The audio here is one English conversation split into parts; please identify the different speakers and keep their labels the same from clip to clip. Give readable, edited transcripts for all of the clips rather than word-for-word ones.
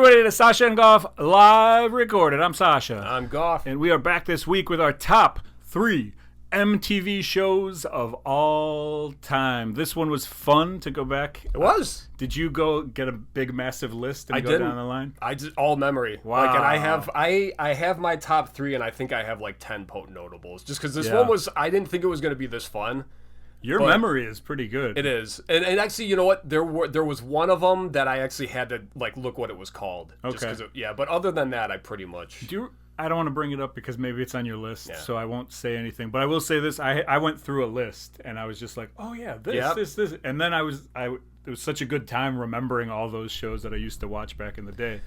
Speaker 1: everybody to Sasha and Goff live recorded. I'm Sasha.
Speaker 2: I'm Goff.
Speaker 1: And we are back this week with our top 3 MTV shows of all time. This one was fun to go back.
Speaker 2: It was.
Speaker 1: Did you go get a big, massive list and
Speaker 2: I
Speaker 1: go
Speaker 2: didn't.
Speaker 1: down the line?
Speaker 2: I just all memory.
Speaker 1: Wow.
Speaker 2: Like, and I have my top 3, and I think I have like 10 potent notables. Just because this one was, I didn't think it was going to be this fun.
Speaker 1: Your memory is pretty good.
Speaker 2: It is, and actually, you know what? There was one of them that I actually had to like look what it was called.
Speaker 1: Okay.
Speaker 2: Just but other than that, I pretty much.
Speaker 1: I don't want to bring it up because maybe it's on your list, so I won't say anything. But I will say this: I went through a list, and I was just like, oh yeah, this, and then it was such a good time remembering all those shows that I used to watch back in the day.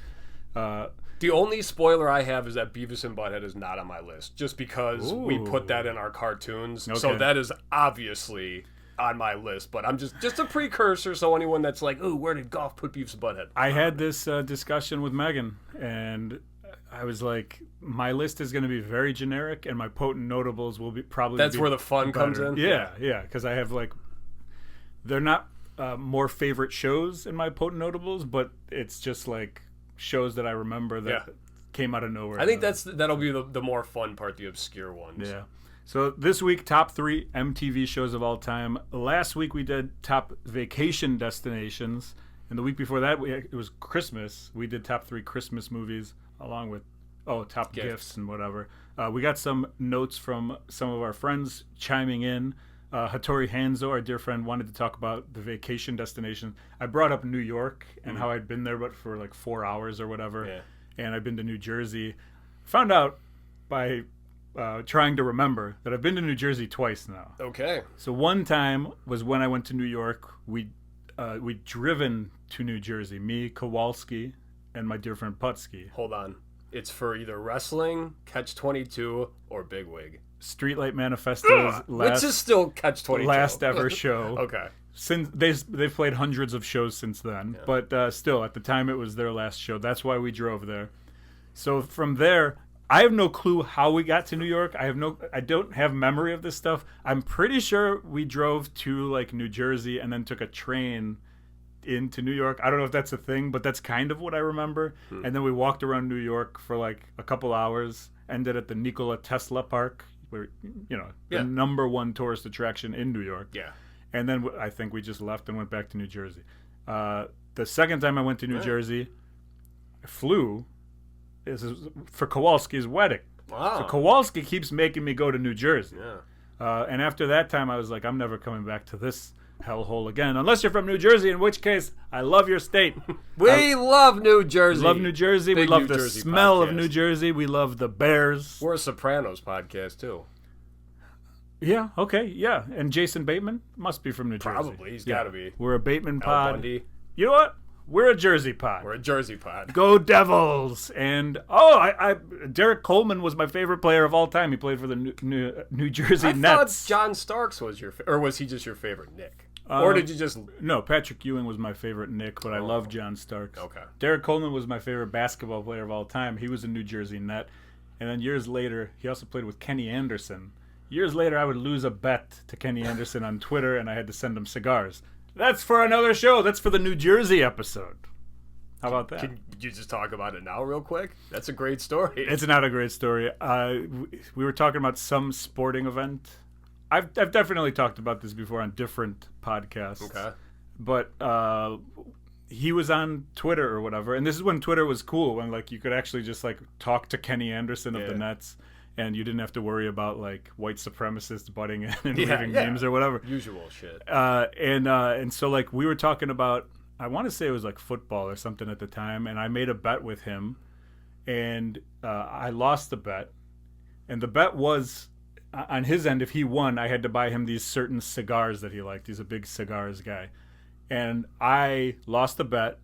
Speaker 2: The only spoiler I have is that Beavis and Butthead is not on my list, just because we put that in our cartoons. Okay. So that is obviously on my list, but I'm just a precursor, so anyone that's like, ooh, where did Goff put Beavis and Butthead?
Speaker 1: I had this discussion with Megan, and I was like, my list is going to be very generic, and my potent notables will be probably
Speaker 2: That's where the fun comes in?
Speaker 1: Yeah, because I have like, they're not more favorite shows in my potent notables, but it's just like shows that I remember that came out of nowhere.
Speaker 2: I think that'll be the more fun part, the obscure ones.
Speaker 1: Yeah. So this week, top 3 MTV shows of all time. Last week we did top vacation destinations, and the week before that it was Christmas. We did top 3 Christmas movies along with top gifts and whatever. We got some notes from some of our friends chiming in. Hattori Hanzo, our dear friend, wanted to talk about the vacation destination. I brought up New York and how I'd been there but for like 4 hours or whatever, and I've been to New Jersey. Found out by trying to remember that I've been to New Jersey twice now.
Speaker 2: Okay.
Speaker 1: So one time was when I went to New York. We'd driven to New Jersey, me, Kowalski, and my dear friend Putsky.
Speaker 2: Hold on. It's for either wrestling, Catch-22, or Bigwig.
Speaker 1: Streetlight Manifesto's
Speaker 2: which is still Catch-22.
Speaker 1: last ever show.
Speaker 2: Okay.
Speaker 1: Since they've played hundreds of shows since then, but still at the time it was their last show. That's why we drove there. So from there, I have no clue how we got to New York. I don't have memory of this stuff. I'm pretty sure we drove to like New Jersey and then took a train into New York. I don't know if that's a thing, but that's kind of what I remember. And then we walked around New York for like a couple hours, ended at the Nikola Tesla Park, where the number one tourist attraction in New York. Yeah. And then I think we just left and went back to New Jersey. The second time I went to New Jersey, I flew for Kowalski's wedding. Wow. So Kowalski keeps making me go to New Jersey. Yeah. And after that time, I was like, I'm never coming back to this hellhole again, unless you're from New Jersey, in which case I love your state.
Speaker 2: We love New Jersey.
Speaker 1: Love New Jersey. We love the smell of New Jersey. We love the Bears.
Speaker 2: We're a Sopranos podcast too.
Speaker 1: Yeah. Okay. Yeah. And Jason Bateman must be from New Jersey.
Speaker 2: Probably. He's got to be.
Speaker 1: We're a Bateman
Speaker 2: Al
Speaker 1: pod.
Speaker 2: Bundy.
Speaker 1: You know what? We're a Jersey pod.
Speaker 2: We're a Jersey pod.
Speaker 1: Go Devils! And Derek Coleman was my favorite player of all time. He played for the New Jersey Nets.
Speaker 2: I thought John Starks was or was he just your favorite Nick? Or did you just...
Speaker 1: No, Patrick Ewing was my favorite Nick, but I love John Starks. Okay. Derek Coleman was my favorite basketball player of all time. He was a New Jersey Net. And then years later, he also played with Kenny Anderson. Years later, I would lose a bet to Kenny Anderson on Twitter, and I had to send him cigars. That's for another show. That's for the New Jersey episode. How about that?
Speaker 2: Can you just talk about it now real quick? That's a great story.
Speaker 1: It's not a great story. We were talking about some sporting event. I've definitely talked about this before on different podcasts. Okay. But he was on Twitter or whatever, and this is when Twitter was cool, when like you could actually just like talk to Kenny Anderson of the Nets, and you didn't have to worry about like white supremacists butting in and leaving names or whatever.
Speaker 2: Usual shit.
Speaker 1: And so like we were talking about, I want to say it was like football or something at the time, and I made a bet with him, and I lost the bet, and the bet was on his end, if he won, I had to buy him these certain cigars that he liked. He's a big cigars guy. And I lost the bet.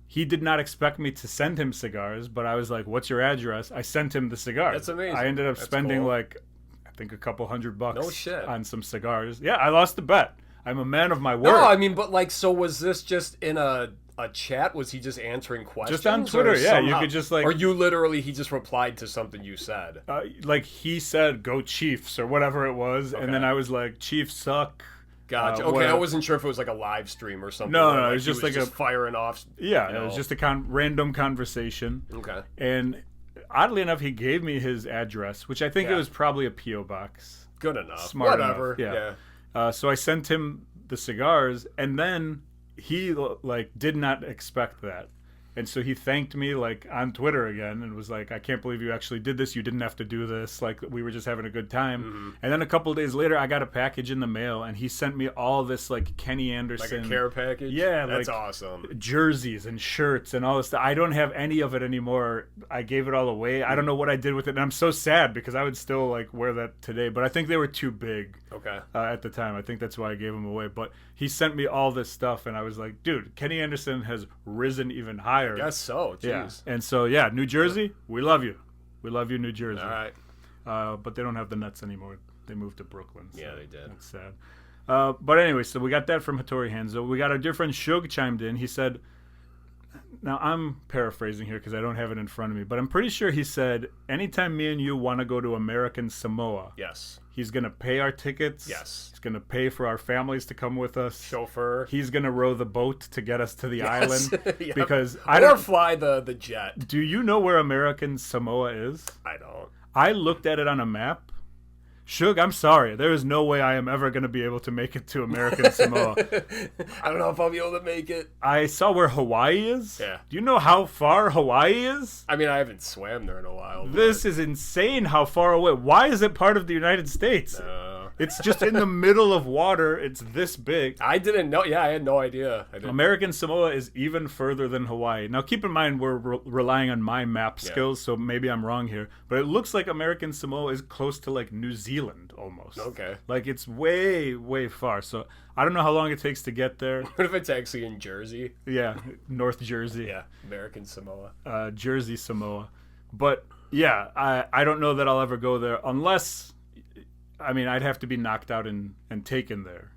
Speaker 1: He did not expect me to send him cigars, but I was like, what's your address? I sent him the cigars.
Speaker 2: That's amazing.
Speaker 1: I ended up spending
Speaker 2: cool.
Speaker 1: I think a couple $100
Speaker 2: $100
Speaker 1: on some cigars. Yeah, I lost the bet. I'm a man of my word.
Speaker 2: No, I mean, but like, so was this just in a chat? Was he just answering questions?
Speaker 1: Just on Twitter, yeah.
Speaker 2: Somehow?
Speaker 1: You could just like...
Speaker 2: Or you literally, he just replied to something you said.
Speaker 1: Like he said, go Chiefs or whatever it was. Okay. And then I was like, Chiefs suck.
Speaker 2: Gotcha. Okay, I wasn't sure if it was like a live stream or something.
Speaker 1: No, it was just like
Speaker 2: just firing off.
Speaker 1: Yeah, it was just a random conversation.
Speaker 2: Okay.
Speaker 1: And oddly enough, he gave me his address, which I think it was probably a P.O. box.
Speaker 2: Good enough.
Speaker 1: Smart
Speaker 2: Whatever.
Speaker 1: enough. Yeah. So I sent him the cigars, and then he did not expect that. And so he thanked me on Twitter again and was like, I can't believe you actually did this. You didn't have to do this. We were just having a good time. Mm-hmm. And then a couple of days later, I got a package in the mail, and he sent me all this Kenny Anderson.
Speaker 2: Like a care package?
Speaker 1: Yeah.
Speaker 2: That's awesome.
Speaker 1: Jerseys and shirts and all this stuff. I don't have any of it anymore. I gave it all away. I don't know what I did with it. And I'm so sad because I would still wear that today. But I think they were too big at the time. I think that's why I gave them away. But he sent me all this stuff, and I was like, dude, Kenny Anderson has risen even higher.
Speaker 2: I guess so. Jeez.
Speaker 1: Yeah. And so, New Jersey, we love you. We love you, New Jersey.
Speaker 2: All right.
Speaker 1: But they don't have the Nets anymore. They moved to Brooklyn. So
Speaker 2: yeah, they did.
Speaker 1: That's sad. But anyway, so we got that from Hattori Hanzo. We got our dear friend Shug chimed in. He said, now I'm paraphrasing here because I don't have it in front of me, but I'm pretty sure he said, anytime me and you want to go to American Samoa,
Speaker 2: yes,
Speaker 1: he's going to pay our tickets.
Speaker 2: Yes.
Speaker 1: He's going to pay for our families to come with us.
Speaker 2: Chauffeur.
Speaker 1: He's going to row the boat to get us to the island.
Speaker 2: Yep.
Speaker 1: Because
Speaker 2: or fly the jet.
Speaker 1: Do you know where American Samoa is?
Speaker 2: I don't.
Speaker 1: I looked at it on a map. Shug, I'm sorry. There is no way I am ever going to be able to make it to American Samoa.
Speaker 2: I don't know if I'll be able to make it.
Speaker 1: I saw where Hawaii is.
Speaker 2: Yeah.
Speaker 1: Do you know how far Hawaii is?
Speaker 2: I mean, I haven't swam there in a while.
Speaker 1: This is insane how far away. Why is it part of the United States? It's just in the middle of water. It's this big.
Speaker 2: I didn't know. Yeah, I had no idea.
Speaker 1: American Samoa is even further than Hawaii. Now, keep in mind, we're relying on my map skills, so maybe I'm wrong here. But it looks like American Samoa is close to New Zealand almost.
Speaker 2: Okay.
Speaker 1: It's way, way far. So I don't know how long it takes to get there.
Speaker 2: What if it's actually in Jersey?
Speaker 1: Yeah, North Jersey.
Speaker 2: Yeah, American Samoa.
Speaker 1: Jersey Samoa. But yeah, I don't know that I'll ever go there unless, I'd have to be knocked out and taken there.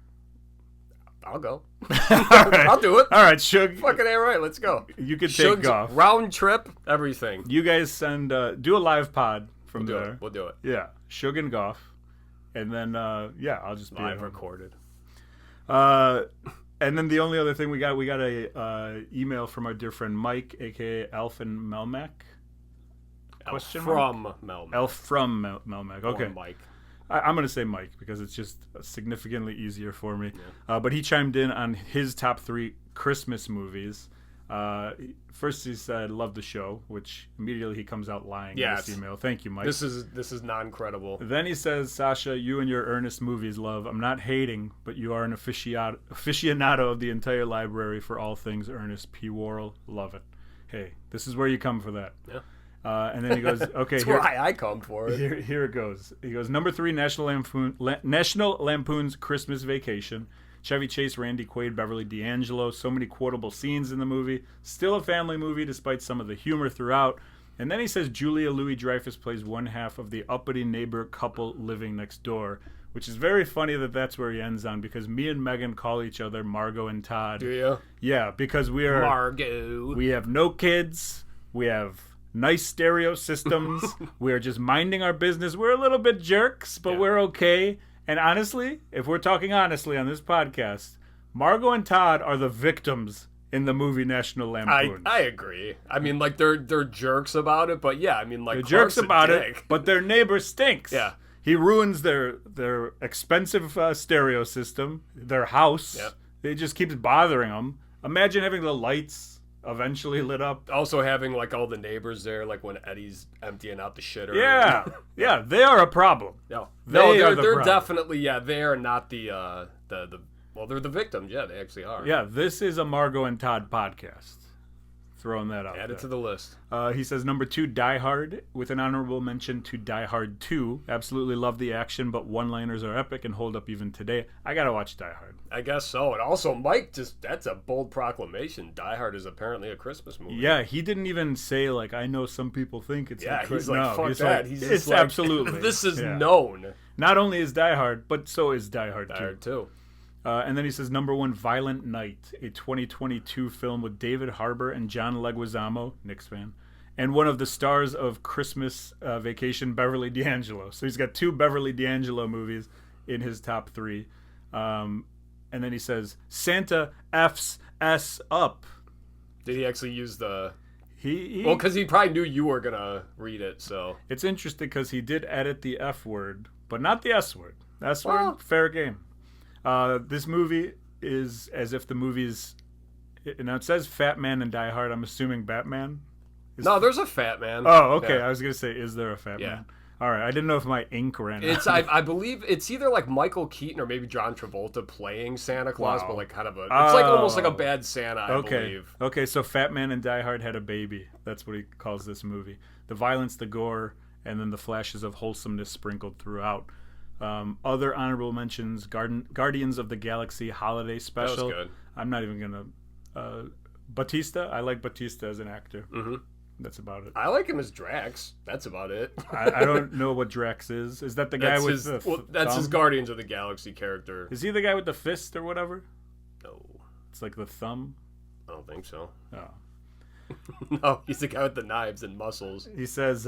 Speaker 2: I'll go.
Speaker 1: Right.
Speaker 2: I'll do it.
Speaker 1: All right, Shug.
Speaker 2: Fucking A right, let's go.
Speaker 1: You could take Goff.
Speaker 2: Round trip, everything.
Speaker 1: You guys send, do a live pod from there.
Speaker 2: We'll do it.
Speaker 1: Yeah, Shug and Goff. And then, I'll just be
Speaker 2: live recorded.
Speaker 1: And then the only other thing we got a email from our dear friend Mike, a.k.a. Elf and Melmac.
Speaker 2: Elf from Melmac.
Speaker 1: Elf from Melmac. Okay.
Speaker 2: Or Mike.
Speaker 1: I'm going to say Mike because it's just significantly easier for me. Yeah. But he chimed in on his top 3 Christmas movies. First he said, love the show, which immediately he comes out lying in this email. Thank you, Mike.
Speaker 2: This is non-credible.
Speaker 1: Then he says, Sasha, you and your earnest movies love. I'm not hating, but you are an aficionado of the entire library for all things Ernest P. Worrell. Love it. Hey, this is where you come for that.
Speaker 2: Yeah.
Speaker 1: And then he goes, okay.
Speaker 2: That's why I come for it.
Speaker 1: Here it goes. He goes, number 3, National Lampoon's Christmas Vacation. Chevy Chase, Randy Quaid, Beverly D'Angelo. So many quotable scenes in the movie. Still a family movie despite some of the humor throughout. And then he says Julia Louis-Dreyfus plays one half of the uppity neighbor couple living next door, which is very funny that that's where he ends on because me and Megan call each other Margot and Todd.
Speaker 2: Do you?
Speaker 1: Yeah, because we are...
Speaker 2: Margot.
Speaker 1: We have no kids. We have nice stereo systems. We're just minding our business. We're a little bit jerks, but we're okay. And honestly, if we're talking honestly on this podcast, Margot and Todd are the victims in the movie National Lampoon.
Speaker 2: I agree. They're jerks about it, but yeah,
Speaker 1: they're jerks about it, but their neighbor stinks.
Speaker 2: Yeah.
Speaker 1: He ruins their expensive stereo system, their house.
Speaker 2: Yep.
Speaker 1: It just keeps bothering them. Imagine having the lights eventually lit up.
Speaker 2: Also having all the neighbors there, when Eddie's emptying out the shitter.
Speaker 1: Yeah, they are a problem.
Speaker 2: No, they're definitely they are not they're the victims. Yeah, they actually are.
Speaker 1: Yeah, this is a Margot and Todd podcast. Throwing that out.
Speaker 2: Add it to the list.
Speaker 1: He says number 2, Die Hard, with an honorable mention to Die Hard 2. Absolutely love the action, but one-liners are epic and hold up even today. I gotta watch Die Hard.
Speaker 2: I guess so. And also, Mike, that's a bold proclamation. Die Hard is apparently a Christmas movie.
Speaker 1: Yeah, he didn't even say, I know some people think it's a Christmas movie.
Speaker 2: Fuck that. He's
Speaker 1: it's absolutely.
Speaker 2: This is known.
Speaker 1: Not only is Die Hard, but so is Die Hard 2.
Speaker 2: Die Hard 2.
Speaker 1: And then he says, number 1, Violent Night, a 2022 film with David Harbour and John Leguizamo, Knicks fan, and one of the stars of Christmas Vacation, Beverly D'Angelo. So he's got 2 Beverly D'Angelo movies in his top 3. and then he says, Santa F's S up.
Speaker 2: Did he actually use the...
Speaker 1: Well,
Speaker 2: because he probably knew you were going to read it, so...
Speaker 1: It's interesting because he did edit the F word, but not the S word. S word, fair game. This movie is as if the movie's... Now, it says Fat Man and Die Hard. I'm assuming Batman?
Speaker 2: No, there's a Fat Man.
Speaker 1: Oh, okay.
Speaker 2: Yeah.
Speaker 1: I was going to say, is there a Fat Man? All right. I didn't know if my ink ran
Speaker 2: out. I believe it's either like Michael Keaton or maybe John Travolta playing Santa Claus, but like kind of a... It's like almost like a bad Santa, I believe.
Speaker 1: Okay, so Fat Man and Die Hard had a baby. That's what he calls this movie. The violence, the gore, and then the flashes of wholesomeness sprinkled throughout. Other honorable mentions, Guardians of the Galaxy Holiday Special.
Speaker 2: That was good.
Speaker 1: I'm not even going to... Batista. I like Batista as an actor.
Speaker 2: Mm-hmm.
Speaker 1: That's about it.
Speaker 2: I like him as Drax. That's about it.
Speaker 1: I don't know what Drax is. Is that the guy with the
Speaker 2: that's
Speaker 1: thumb?
Speaker 2: His Guardians of the Galaxy character.
Speaker 1: Is he the guy with the fist or whatever?
Speaker 2: No.
Speaker 1: It's like the thumb?
Speaker 2: I don't think so.
Speaker 1: Oh.
Speaker 2: No, he's the guy with the knives and muscles.
Speaker 1: He says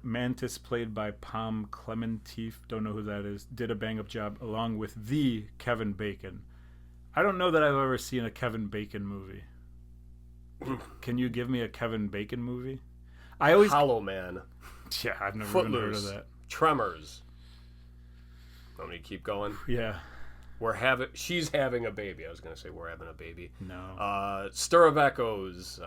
Speaker 1: Mantis, played by Pom Clementif, don't know who that is, did a bang-up job along with the Kevin Bacon. I don't know that I've ever seen a Kevin Bacon movie. Can you give me a Kevin Bacon movie?
Speaker 2: Hollow Man.
Speaker 1: Yeah, I've never
Speaker 2: Footloose.
Speaker 1: even heard of that.
Speaker 2: Tremors. Want me to keep going?
Speaker 1: Yeah.
Speaker 2: She's having a baby. I was going to say we're having a baby.
Speaker 1: No.
Speaker 2: Stir of Echoes.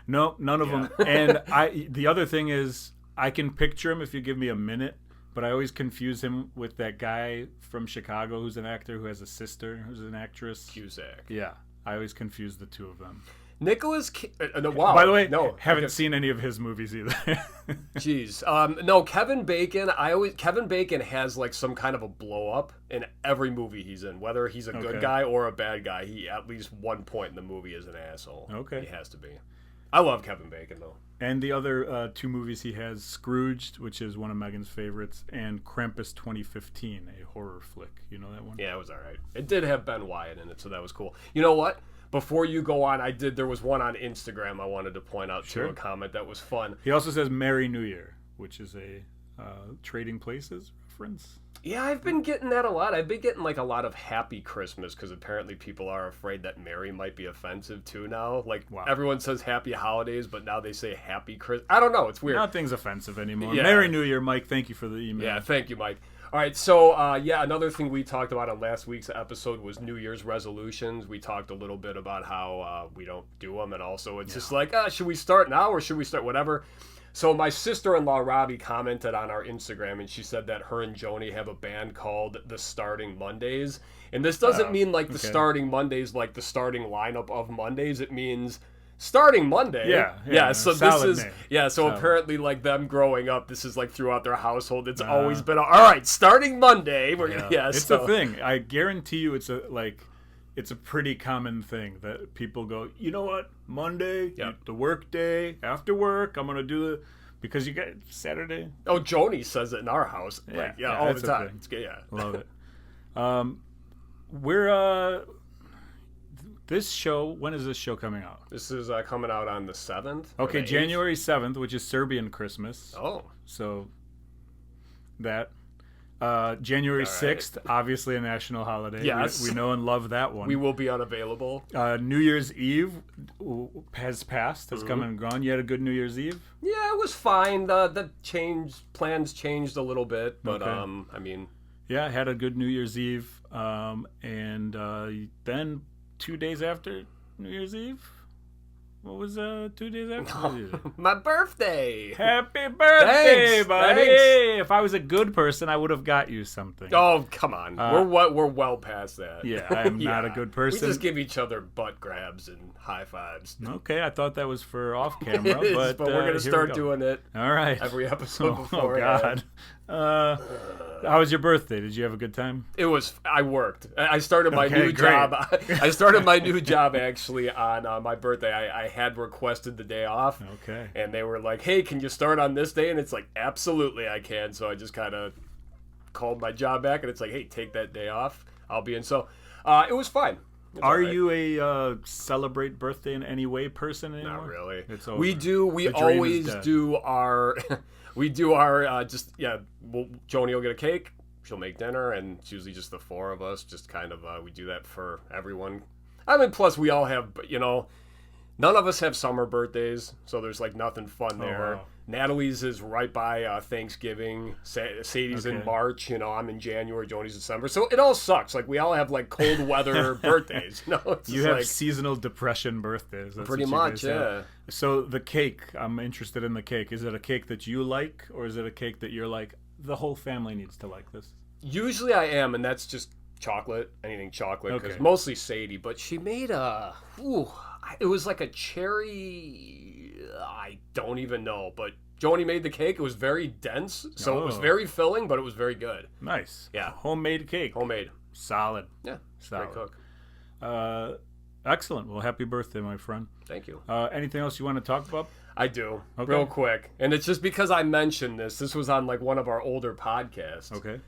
Speaker 1: No, none of them. And the other thing is, I can picture him if you give me a minute, but I always confuse him with that guy from Chicago who's an actor who has a sister who's an actress.
Speaker 2: Cusack.
Speaker 1: Yeah. I always confuse the two of them.
Speaker 2: Wow.
Speaker 1: By the way, haven't seen any of his movies either.
Speaker 2: Jeez. No, Kevin Bacon, Kevin Bacon has like some kind of a blow up in every movie he's in. Whether he's a good guy or a bad guy, he at least one point in the movie is an asshole.
Speaker 1: Okay.
Speaker 2: He has to be. I love Kevin Bacon though.
Speaker 1: And the other two movies he has, Scrooged, which is one of Megan's favorites, and Krampus 2015, a horror flick. You know that one?
Speaker 2: Yeah, it was all right. It did have Ben Wyatt in it, so that was cool. You know what? Before you go on, there was one on Instagram I wanted to point out to a comment that was fun.
Speaker 1: He also says Merry New Year, which is a Trading Places reference.
Speaker 2: Yeah, I've been getting that a lot. I've been getting like a lot of Happy Christmas because apparently people are afraid that Merry might be offensive too now. Like everyone says Happy Holidays, but now they say Happy Christmas. I don't know. It's weird.
Speaker 1: Nothing's offensive anymore. Yeah. Merry New Year, Mike. Thank you for the email.
Speaker 2: Yeah, thank you, Mike. All right, so another thing we talked about on last week's episode was New Year's resolutions. We talked a little bit about how we don't do them, and also it's just like, should we start now or should we start whatever? So my sister-in-law, Robbie, commented on our Instagram, and she said that her and Joni have a band called The Starting Mondays. And this doesn't mean like the Starting Mondays, like the starting lineup of Mondays. It means starting Monday. Yeah. So this is name. So apparently, like them growing up, this is like throughout their household. It's always been all right. Starting Monday.
Speaker 1: It's a thing. I guarantee you, it's a pretty common thing that people go, you know what, Monday, the work day, after work, I'm gonna do it because you got Saturday.
Speaker 2: Oh, Joni says it in our house. All the time. It's good.
Speaker 1: Love it. We're this show. When is this show coming out?
Speaker 2: This is coming out on the 7th.
Speaker 1: Okay, January 7th, which is Serbian Christmas.
Speaker 2: Oh,
Speaker 1: so that. January 6th, obviously a national holiday.
Speaker 2: Yes.
Speaker 1: We know and love that one.
Speaker 2: We will be unavailable.
Speaker 1: New Year's Eve has passed, has come and gone. You had a good New Year's Eve?
Speaker 2: Yeah, it was fine. The plans changed a little bit, but I mean...
Speaker 1: Yeah, I had a good New Year's Eve. And then 2 days after New Year's Eve... What was 2 days after?
Speaker 2: My birthday.
Speaker 1: Happy birthday,
Speaker 2: Thanks,
Speaker 1: buddy.
Speaker 2: thanks.
Speaker 1: If I was a good person, I would have got you something.
Speaker 2: Oh, come on. We're well past that.
Speaker 1: Yeah, I am not a good person.
Speaker 2: We just give each other butt grabs and high fives.
Speaker 1: Okay, I thought that was for off camera, but
Speaker 2: we're going to start doing it.
Speaker 1: All right.
Speaker 2: Every episode before.
Speaker 1: Oh, God. How was your birthday? Did you have a good time?
Speaker 2: It was. I worked. I started my new job. I started my new job actually on my birthday. I had requested the day off.
Speaker 1: Okay.
Speaker 2: And they were like, "Hey, can you start on this day?" And it's like, "Absolutely, I can." So I just kind of called my job back, and it's like, "Hey, take that day off. I'll be in." So it was fine.
Speaker 1: Are you a celebrate birthday in any way person anymore?
Speaker 2: Not really.
Speaker 1: It's over.
Speaker 2: We do. We always do our. We do our Joni will get a cake. she'll make dinner, and it's usually just the four of us. Just kind of we do that for everyone. I mean, plus we all have, none of us have summer birthdays, so there's like nothing fun there.
Speaker 1: Wow.
Speaker 2: Natalie's is right by Thanksgiving. Sadie's in March. I'm in January. Joni's December. So it all sucks. Like we all have like cold weather birthdays. It's
Speaker 1: you have seasonal depression birthdays. That's
Speaker 2: pretty much, yeah.
Speaker 1: So the cake, I'm interested in the cake. Is it a cake that you like, or is it a cake that you're like, the whole family needs to like this?
Speaker 2: Usually I am, and that's just chocolate. Anything chocolate, because mostly Sadie. But she made it was like a cherry. I don't even know, but Joni made the cake. It was very dense, so it was very filling, but it was very good.
Speaker 1: Nice.
Speaker 2: Yeah.
Speaker 1: Homemade cake.
Speaker 2: Homemade.
Speaker 1: Solid.
Speaker 2: Yeah.
Speaker 1: Solid.
Speaker 2: Great cook.
Speaker 1: Excellent. Well, happy birthday, my friend.
Speaker 2: Thank you.
Speaker 1: Anything else you want to talk about?
Speaker 2: I do.
Speaker 1: Okay.
Speaker 2: Real quick. And it's just because I mentioned this. This was on like one of our older podcasts.
Speaker 1: Okay.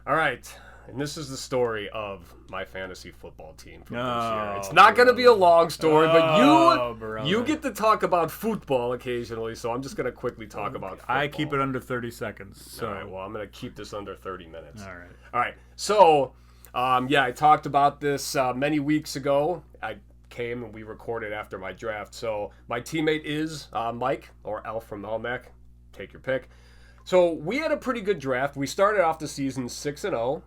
Speaker 2: All right. And this is the story of my fantasy football team from this year. It's not going to be a long story, but you get to talk about football occasionally, so I'm just going to quickly talk about football.
Speaker 1: I keep it under 30 seconds. So.
Speaker 2: All right, well, I'm going to keep this under 30 minutes.
Speaker 1: All right.
Speaker 2: All right. So, I talked about this many weeks ago. I came and we recorded after my draft. So, my teammate is Mike, or Elf from Melmac. Take your pick. So, we had a pretty good draft. We started off the season 6-0.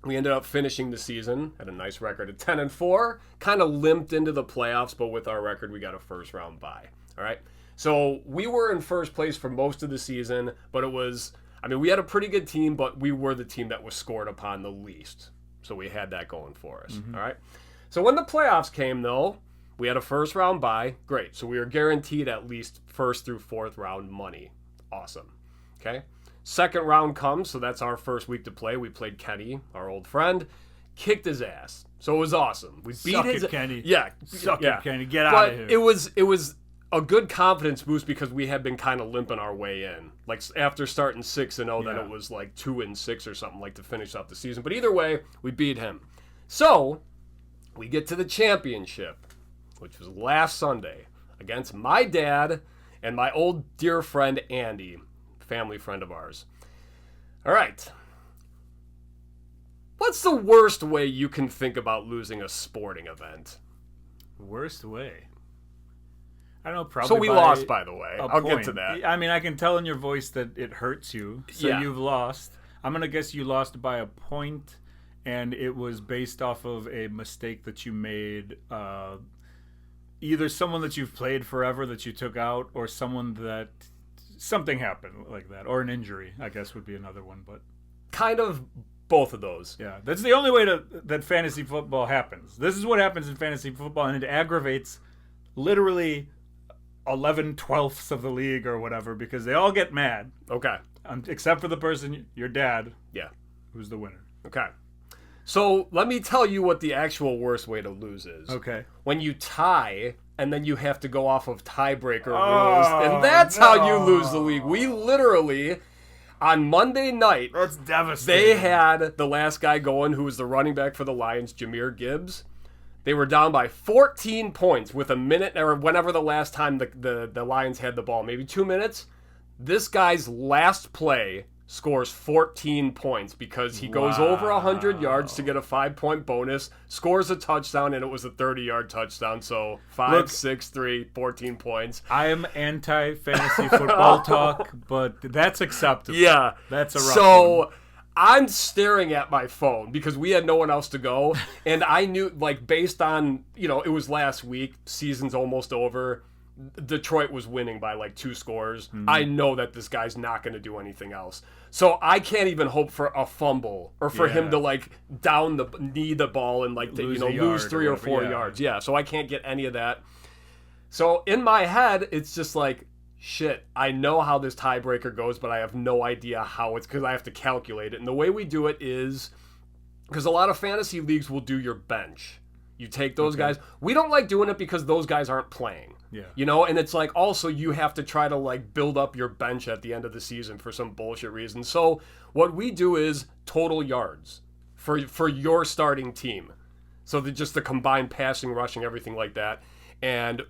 Speaker 2: We ended up finishing the season at a nice record of 10-4. Kind of limped into the playoffs, but with our record, we got a first-round bye. All right? So we were in first place for most of the season, but we had a pretty good team, but we were the team that was scored upon the least. So we had that going for us. All right? So when the playoffs came, though, we had a first-round bye. Great. So we were guaranteed at least first through fourth round money. Awesome. Okay? Second round comes, so that's our first week to play. We played Kenny, our old friend, kicked his ass. So it was awesome. We beat his
Speaker 1: Kenny.
Speaker 2: Yeah.
Speaker 1: Suck it, Kenny. Get out of here.
Speaker 2: But it was a good confidence boost because we had been kind of limping our way in. Like after starting 6-0, then it was like 2-6 or something like to finish off the season. But either way, we beat him. So we get to the championship, which was last Sunday, against my dad and my old dear friend Andy. Family friend of ours. All right. What's the worst way you can think about losing a sporting event?
Speaker 1: Worst way? I don't know, probably.
Speaker 2: So we lost, by the way. I'll get to that.
Speaker 1: I mean, I can tell in your voice that it hurts you. So you've lost. I'm going to guess you lost by a point, and it was based off of a mistake that you made. Either someone that you've played forever that you took out, or someone that... Something happened like that, or an injury, I guess would be another one, but
Speaker 2: kind of both of those.
Speaker 1: Yeah, that's the only way that fantasy football happens. This is what happens in fantasy football, and it aggravates literally 11/12ths of the league or whatever because they all get mad.
Speaker 2: Okay.
Speaker 1: Except for the person, your dad.
Speaker 2: Yeah.
Speaker 1: Who's the winner.
Speaker 2: Okay. So let me tell you what the actual worst way to lose is.
Speaker 1: Okay.
Speaker 2: When you tie and then you have to go off of tiebreaker rules, and that's how you lose the league. We literally, on Monday night,
Speaker 1: that's devastating.
Speaker 2: They had the last guy going, who was the running back for the Lions, Jahmyr Gibbs. They were down by 14 points with a minute, or whenever the last time the Lions had the ball, maybe 2 minutes. This guy's last play scores 14 points because he goes over 100 yards to get a 5-point bonus, scores a touchdown, and it was a 30-yard touchdown. So 5, 6, 3, 14 points.
Speaker 1: I am anti-fantasy football talk, but that's acceptable.
Speaker 2: Yeah.
Speaker 1: That's a rough one.
Speaker 2: I'm staring at my phone because we had no one else to go. And I knew, like, based on, it was last week, season's almost over. Detroit was winning by like 2 scores. I know that this guy's not going to do anything else. So I can't even hope for a fumble or for him to like knee the ball and like lose 3 or 4 yards. Yeah, so I can't get any of that. So in my head, it's just like, shit, I know how this tiebreaker goes, but I have no idea how it's because I have to calculate it. And the way we do it is because a lot of fantasy leagues will do your bench. You take those guys. We don't like doing it because those guys aren't playing.
Speaker 1: Yeah.
Speaker 2: And it's like also you have to try to like build up your bench at the end of the season for some bullshit reason. So what we do is total yards for your starting team. So just the combined passing, rushing, everything like that. And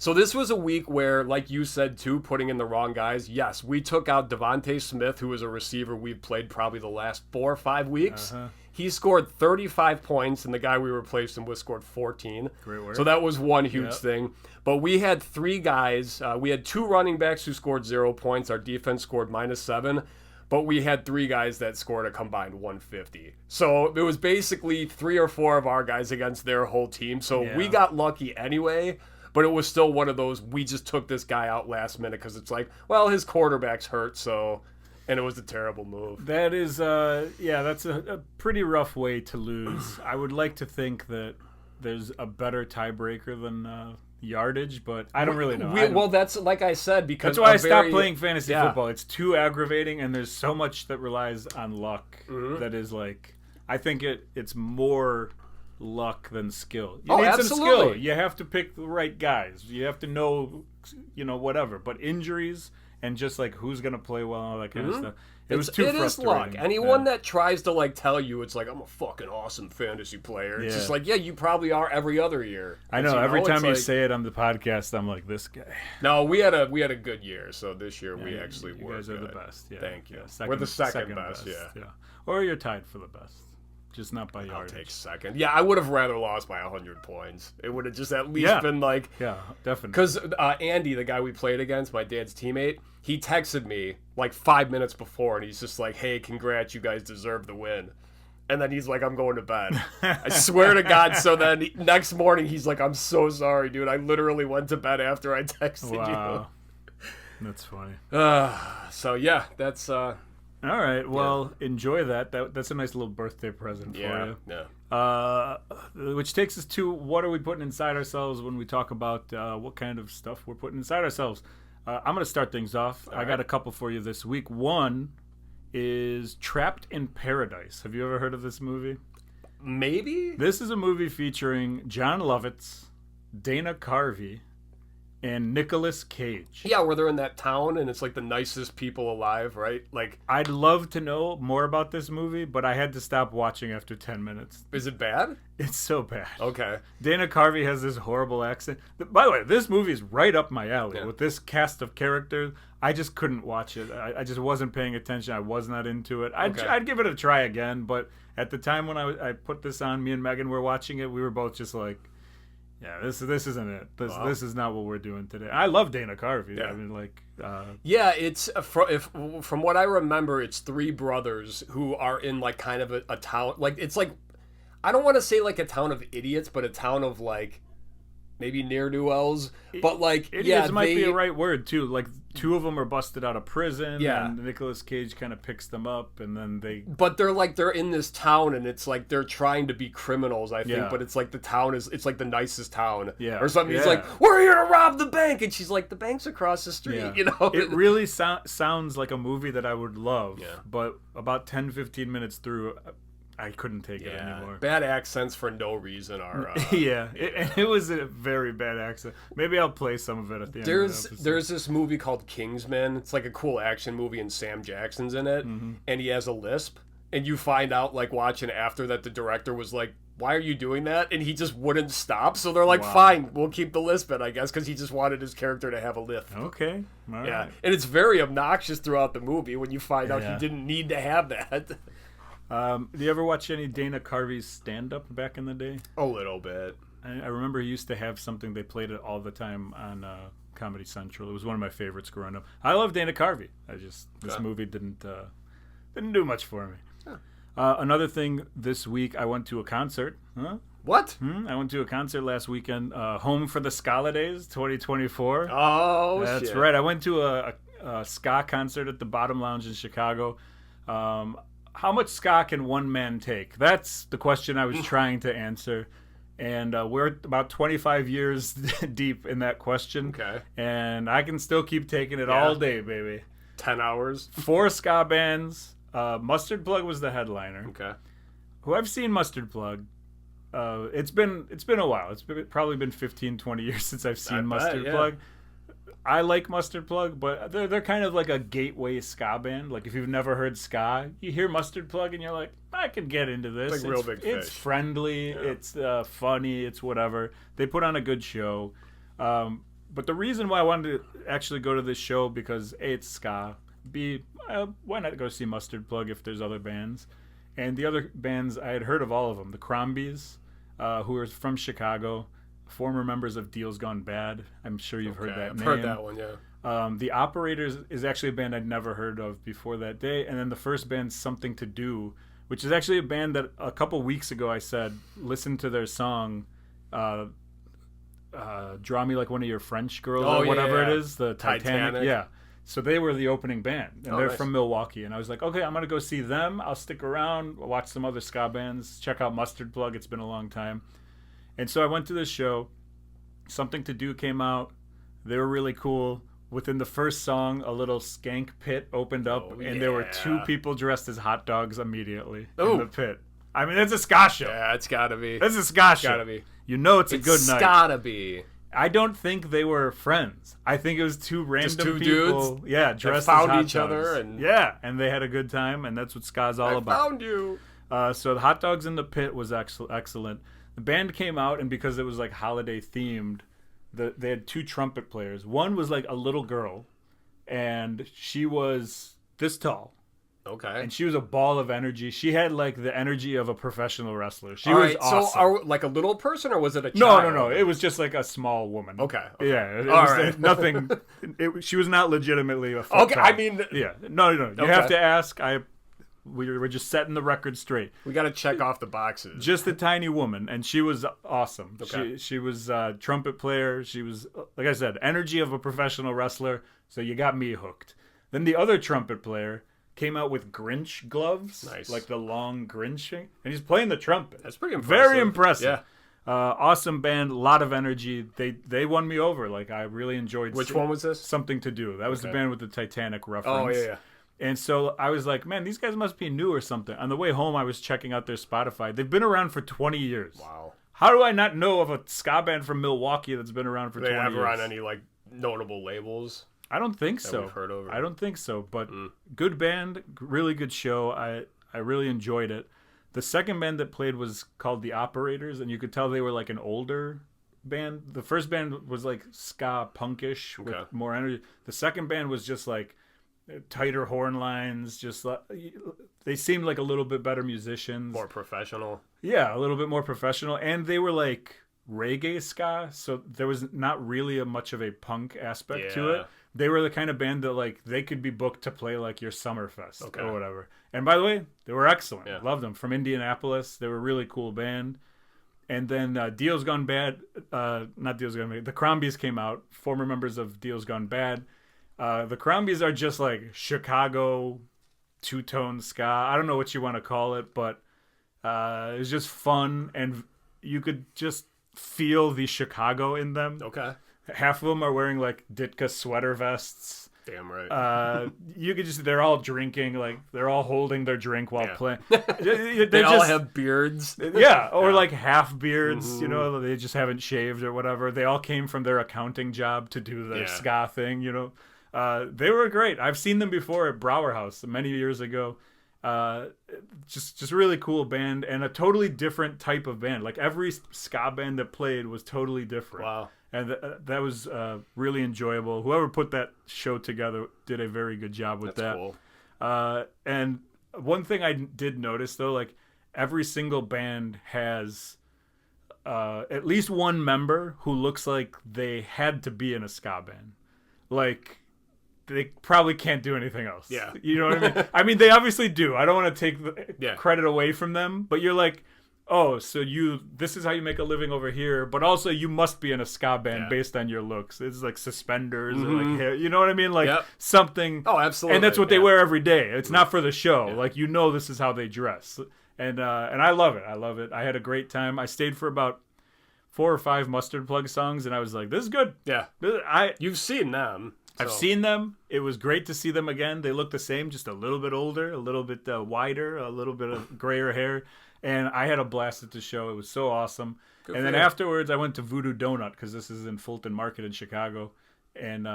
Speaker 2: So this was a week where, like you said too, putting in the wrong guys. Yes, we took out Devontae Smith, who was a receiver we've played probably the last 4 or 5 weeks. He scored 35 points, and the guy we replaced him with scored 14.
Speaker 1: Great work.
Speaker 2: So that was one huge thing. But we had 3 guys. We had 2 running backs who scored 0 points. Our defense scored -7. But we had 3 guys that scored a combined 150. So it was basically 3 or 4 of our guys against their whole team. So we got lucky anyway. But it was still one of those, we just took this guy out last minute because it's like, well, his quarterback's hurt, so... And it was a terrible move.
Speaker 1: That is, that's a pretty rough way to lose. I would like to think that there's a better tiebreaker than yardage, but I don't really know.
Speaker 2: Well, that's like I said, because
Speaker 1: that's why I stopped playing fantasy football. It's too aggravating, and there's so much that relies on luck that is like, I think it's more luck than skill. You need some skill. You have to pick the right guys. You have to know, whatever. But injuries... And just like who's gonna play well and all that kind of stuff. It was too frustrating. It is luck.
Speaker 2: Anyone that tries to like tell you it's like I'm a fucking awesome fantasy player, it's just like you probably are every other year.
Speaker 1: I know. Every time you say it on the podcast, I'm like this guy.
Speaker 2: No, we had a good year. So this year we actually were.
Speaker 1: You guys are the best. Yeah.
Speaker 2: Thank you.
Speaker 1: Yeah,
Speaker 2: we're the second best. Yeah.
Speaker 1: Or you're tied for the best. Just not by yardage.
Speaker 2: I'll take second. Yeah, I would have rather lost by 100 points. It would have just at least been like...
Speaker 1: Yeah, definitely.
Speaker 2: Because Andy, the guy we played against, my dad's teammate, he texted me like 5 minutes before, and he's just like, hey, congrats, you guys deserve the win. And then he's like, I'm going to bed. I swear to God. So then next morning, he's like, I'm so sorry, dude. I literally went to bed after I texted you.
Speaker 1: That's funny.
Speaker 2: So, yeah, that's...
Speaker 1: All right. Well, enjoy that. That's a nice little birthday present for you.
Speaker 2: Yeah.
Speaker 1: Which takes us to what are we putting inside ourselves when we talk about what kind of stuff we're putting inside ourselves. I'm going to start things off. I got a couple for you this week. One is Trapped in Paradise. Have you ever heard of this movie?
Speaker 2: Maybe.
Speaker 1: This is a movie featuring John Lovitz, Dana Carvey, and Nicolas Cage.
Speaker 2: Yeah, where they're in that town and it's like the nicest people alive, right? Like,
Speaker 1: I'd love to know more about this movie, but I had to stop watching after 10 minutes.
Speaker 2: Is it bad?
Speaker 1: It's so bad.
Speaker 2: Okay.
Speaker 1: Dana Carvey has this horrible accent. By the way, this movie is right up my alley. With this cast of characters. I just couldn't watch it. I just wasn't paying attention. I was not into it. I'd give it a try again, but at the time when I put this on, me and Megan were watching it, we were both just like, yeah, this isn't it. This is not what we're doing today. I love Dana Carvey.
Speaker 2: Yeah.
Speaker 1: I mean, like...
Speaker 2: it's... From what I remember, it's 3 brothers who are in, like, kind of a town... Like, it's like... I don't want to say, like, a town of idiots, but a town of, like... Maybe ne'er-do-wells, but like
Speaker 1: idiots might be a right word too. Like 2 of them are busted out of prison, and Nicolas Cage kind of picks them up, and then
Speaker 2: But they're in this town, and it's like they're trying to be criminals, I think. But it's like the town it's like the nicest town, or something. He's like, we're here to rob the bank, and she's like, the bank's across the street, you know.
Speaker 1: It really sounds like a movie that I would love, but about 10-15 minutes through, I couldn't take it anymore.
Speaker 2: Bad accents for no reason are...
Speaker 1: it was a very bad accent. Maybe I'll play some of it at the end of the episode.
Speaker 2: There's this movie called Kingsman. It's like a cool action movie, and Sam Jackson's in it, and he has a lisp. And you find out, like, watching after that, the director was like, why are you doing that? And he just wouldn't stop. So they're like, fine, we'll keep the lisp in, I guess, because he just wanted his character to have a lisp.
Speaker 1: Okay. All right.
Speaker 2: And it's very obnoxious throughout the movie when you find out he didn't need to have that.
Speaker 1: Do you ever watch any Dana Carvey's stand-up back in the day?
Speaker 2: A little bit.
Speaker 1: I remember he used to have something, they played it all the time on Comedy Central. It was one of my favorites growing up. I love Dana Carvey. This movie didn't do much for me. Another thing this week, I went to a concert. Huh?
Speaker 2: What?
Speaker 1: I went to a concert last weekend. Home for the Scala Days 2024.
Speaker 2: Oh,
Speaker 1: That's right. I went to a ska concert at the Bottom Lounge in Chicago. How much ska can one man take? That's the question I was trying to answer. And we're about 25 years deep in that question.
Speaker 2: Okay.
Speaker 1: And I can still keep taking it all day, baby.
Speaker 2: 10 hours.
Speaker 1: 4 ska bands. Mustard Plug was the headliner.
Speaker 2: Okay.
Speaker 1: Who I've seen Mustard Plug. It's been a while. It's probably been 15, 20 years since I've seen Mustard Plug. I like Mustard Plug, but they're kind of like a gateway ska band. Like if you've never heard ska, you hear Mustard Plug and you're like, I could get into this.
Speaker 2: It's like Real Big Fish.
Speaker 1: It's friendly. Yeah. It's funny. It's whatever. They put on a good show. But the reason why I wanted to actually go to this show, because A, it's ska, B, why not go see Mustard Plug if there's other bands? And the other bands, I had heard of all of them. The Crombies, who are from Chicago, former members of Deals Gone Bad. I'm sure you've heard that
Speaker 2: I've
Speaker 1: name.
Speaker 2: heard that one, yeah.
Speaker 1: The Operators is actually a band I'd never heard of before that day. And then the first band, Something to Do, which is actually a band that a couple weeks ago I said, listen to their song, Draw Me Like One of Your French Girls, or whatever it is, the Titanic. Yeah. So they were the opening band, and they're from Milwaukee. And I was like, okay, I'm going to go see them. I'll stick around, watch some other ska bands, check out Mustard Plug. It's been a long time. And so I went to this show. Something to Do came out. They were really cool. Within the first song, a little skank pit opened up, and there were 2 people dressed as hot dogs immediately in the pit. I mean, it's a ska show.
Speaker 2: Yeah, it's got to be.
Speaker 1: It's a ska show.
Speaker 2: Gotta be.
Speaker 1: You know it's a good night.
Speaker 2: It's got to be.
Speaker 1: I don't think they were friends. I think it was 2 random
Speaker 2: people,
Speaker 1: dudes, dressed
Speaker 2: found
Speaker 1: as hot
Speaker 2: each
Speaker 1: dogs.
Speaker 2: Other, and
Speaker 1: and they had a good time, and that's what ska's all about.
Speaker 2: I found you.
Speaker 1: So the hot dogs in the pit was excellent. The band came out, and because it was like holiday themed, they had 2 trumpet players. One was like a little girl, and she was this tall.
Speaker 2: Okay.
Speaker 1: And she was a ball of energy. She had like the energy of a professional wrestler. She was awesome.
Speaker 2: So, like a little person, or was it a child?
Speaker 1: No. It was just like a small woman.
Speaker 2: Okay.
Speaker 1: Yeah. It was nothing. She was not legitimately a foot tall.
Speaker 2: I mean.
Speaker 1: Yeah. No. You have to ask. We're just setting the record straight.
Speaker 2: We got to check off the boxes.
Speaker 1: Just a tiny woman, and she was awesome.
Speaker 2: Okay.
Speaker 1: She was a trumpet player. She was, like I said, energy of a professional wrestler. So you got me hooked. Then the other trumpet player came out with Grinch gloves, like the long Grinch thing, and he's playing the trumpet.
Speaker 2: That's pretty impressive.
Speaker 1: Very impressive.
Speaker 2: Yeah.
Speaker 1: Awesome band, a lot of energy. They won me over. Like, I really enjoyed.
Speaker 2: Which one was this?
Speaker 1: Something to Do. That was the band with the Titanic reference.
Speaker 2: Oh yeah.
Speaker 1: And so I was like, man, these guys must be new or something. On the way home, I was checking out their Spotify. They've been around for 20 years.
Speaker 2: Wow.
Speaker 1: How do I not know of a ska band from Milwaukee that's been around for 20 years?
Speaker 2: They ever on any like notable labels?
Speaker 1: I don't think so.
Speaker 2: We've heard of.
Speaker 1: I don't think so, but good band, really good show. I really enjoyed it. The second band that played was called The Operators, and you could tell they were like an older band. The first band was like ska punkish with more energy. The second band was just like tighter horn lines, just like, they seemed like a little bit better musicians.
Speaker 2: More professional.
Speaker 1: Yeah, a little bit more professional, and they were like reggae ska, so there was not really much of a punk aspect to it. They were the kind of band that like they could be booked to play like your Summerfest or whatever. And by the way, they were excellent. Yeah. Loved them. From Indianapolis. They were a really cool band. And then Deals Gone Bad, not Deals Gone Bad, the Crombies came out, former members of Deals Gone Bad. The Crombies are just like Chicago two-tone ska. I don't know what you want to call it, but it was just fun, and you could just feel the Chicago in them.
Speaker 2: Okay.
Speaker 1: Half of them are wearing like Ditka sweater vests.
Speaker 2: Damn right.
Speaker 1: You could they're all drinking, like they're all holding their drink while playing.
Speaker 2: They all have beards.
Speaker 1: Yeah, or like half beards, you know, they just haven't shaved or whatever. They all came from their accounting job to do their ska thing, you know. They were great. I've seen them before at Brower House many years ago. Just really cool band, and a totally different type of band. Like every ska band that played was totally different.
Speaker 2: Wow.
Speaker 1: And that was really enjoyable. Whoever put that show together did a very good job with that. Cool. And one thing I did notice, though, like every single band has at least one member who looks like they had to be in a ska band. Like, they probably can't do anything else.
Speaker 2: Yeah.
Speaker 1: You know what I mean? I mean, they obviously do. I don't want to take the credit away from them, but you're like, oh, so this is how you make a living over here, but also you must be in a ska band based on your looks. It's like suspenders or like hair, you know what I mean? Like something.
Speaker 2: Oh, absolutely.
Speaker 1: And that's what they wear every day. It's not for the show. Yeah. Like, you know, this is how they dress. And I love it. I love it. I had a great time. I stayed for about 4 or 5 Mustard Plug songs, and I was like, this is good.
Speaker 2: Yeah. You've seen them.
Speaker 1: So. I've seen them. It was great to see them again. They look the same, just a little bit older, a little bit wider, a little bit of grayer hair. And I had a blast at the show. It was so awesome. Good and then afterwards, I went to Voodoo Donut, because this is in Fulton Market in Chicago. And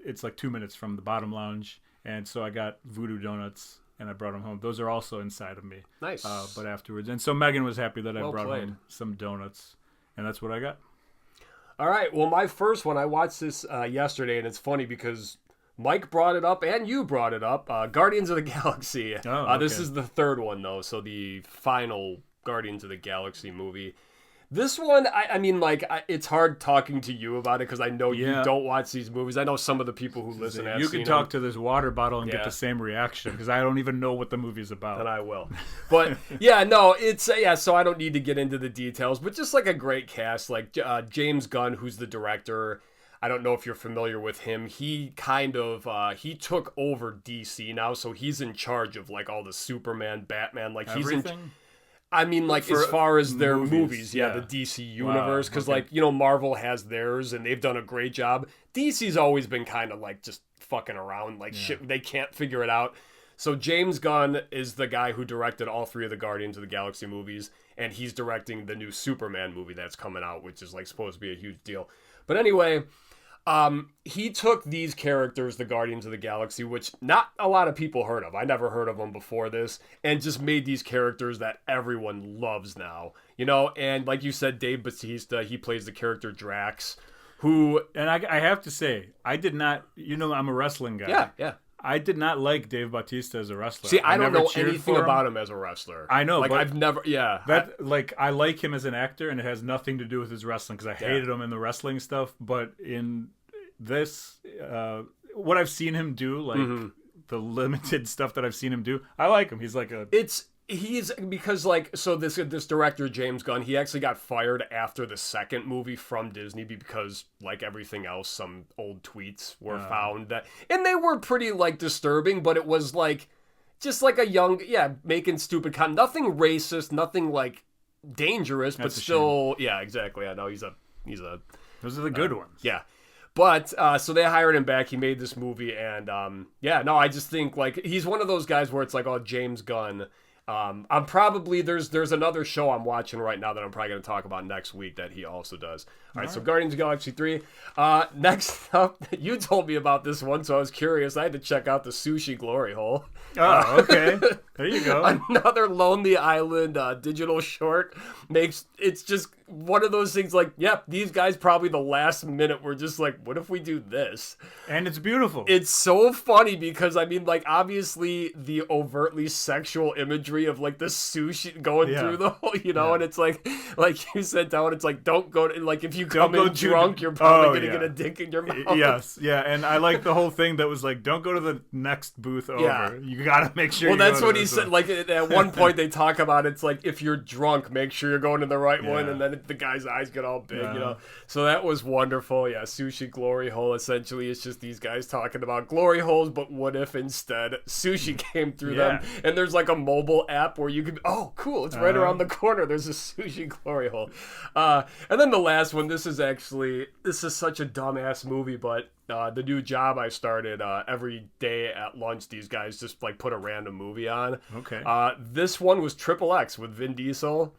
Speaker 1: it's like 2 minutes from the Bottom Lounge. And so I got Voodoo Donuts, and I brought them home. Those are also inside of me.
Speaker 2: Nice.
Speaker 1: But afterwards. And so Megan was happy that I brought home some donuts. And that's what I got.
Speaker 2: All right. Well, my first one, I watched this yesterday, and it's funny because Mike brought it up and you brought it up. Guardians of the Galaxy. This is the third one, though, so the final Guardians of the Galaxy movie. This one, I mean, like, it's hard talking to you about it because I know you don't watch these movies. I know some of the people who listen have
Speaker 1: seen
Speaker 2: them.
Speaker 1: You can talk to this water bottle and get the same reaction because I don't even know what the movie's about.
Speaker 2: And I will. But, yeah, no, it's, so I don't need to get into the details, but just, like, a great cast. Like, James Gunn, who's the director, I don't know if you're familiar with him. He kind of, he took over DC now, so he's in charge of, like, all the Superman, Batman, like,
Speaker 1: Everything?
Speaker 2: I mean, like, as far as their movies, the DC universe, because,
Speaker 1: wow,
Speaker 2: like, you know, Marvel has theirs, and they've done a great job. DC's always been kind of, like, just fucking around, like, shit, they can't figure it out. So James Gunn is the guy who directed all three of the Guardians of the Galaxy movies, and he's directing the new Superman movie that's coming out, which is, like, supposed to be a huge deal. But anyway, he took these characters, the Guardians of the Galaxy, which not a lot of people heard of. I never heard of them before this, and just made these characters that everyone loves now. You know, and like you said, Dave Bautista, he plays the character Drax, who...
Speaker 1: And I have to say, I did not... You know, I'm a wrestling guy.
Speaker 2: Yeah.
Speaker 1: I did not like Dave Bautista as a wrestler.
Speaker 2: See, I don't know anything about him as a wrestler.
Speaker 1: I know,
Speaker 2: like,
Speaker 1: but
Speaker 2: I've never... Yeah.
Speaker 1: I like him as an actor, and it has nothing to do with his wrestling, because I hated him in the wrestling stuff, but in this, what I've seen him do, like, the limited stuff that I've seen him do, I like him. He's like a... He's because, like, so this director James Gunn, he actually got fired after the second movie from Disney because, like everything else, some old tweets were found that, and they were pretty, like, disturbing, but it was like just like a young making stupid content, nothing racist, nothing like dangerous, but still exactly. I know he's a those are the good ones.
Speaker 2: Yeah. But, so they hired him back, he made this movie, and, I just think, like, he's one of those guys where it's like, oh, James Gunn. I'm probably, there's another show I'm watching right now that I'm probably going to talk about next week that he also does. All right, so Guardians of the Galaxy 3. Next up, you told me about this one, so I was curious. I had to check out the Sushi Glory Hole.
Speaker 1: Oh, okay. There you go.
Speaker 2: Another Lonely Island digital short. It's just one of those things like, these guys probably the last minute were just like, what if we do this?
Speaker 1: And it's beautiful.
Speaker 2: It's so funny because, I mean, like, obviously the overtly sexual imagery of, like, the sushi going through the whole, you know, and it's like you said, down, it's like, don't go to, like, if you come in drunk, you're probably going to get a dick in your mouth.
Speaker 1: Yes, and I like the whole thing that was like, don't go to the next booth over. Yeah. You got to make sure
Speaker 2: Well, that's what he said. Like, at one point they talk about it's like, if you're drunk, make sure you're going to the right one, and then the guy's eyes get all big, you know. So that was wonderful. Yeah, Sushi Glory Hole. Essentially, it's just these guys talking about glory holes, but what if instead sushi came through them? And there's like a mobile app where you can, oh, cool, it's right around the corner. There's a Sushi Glory Hole. And then the last one, this is such a dumbass movie, but the new job I started, every day at lunch, these guys just like put a random movie on.
Speaker 1: Okay.
Speaker 2: This one was Triple X with Vin Diesel.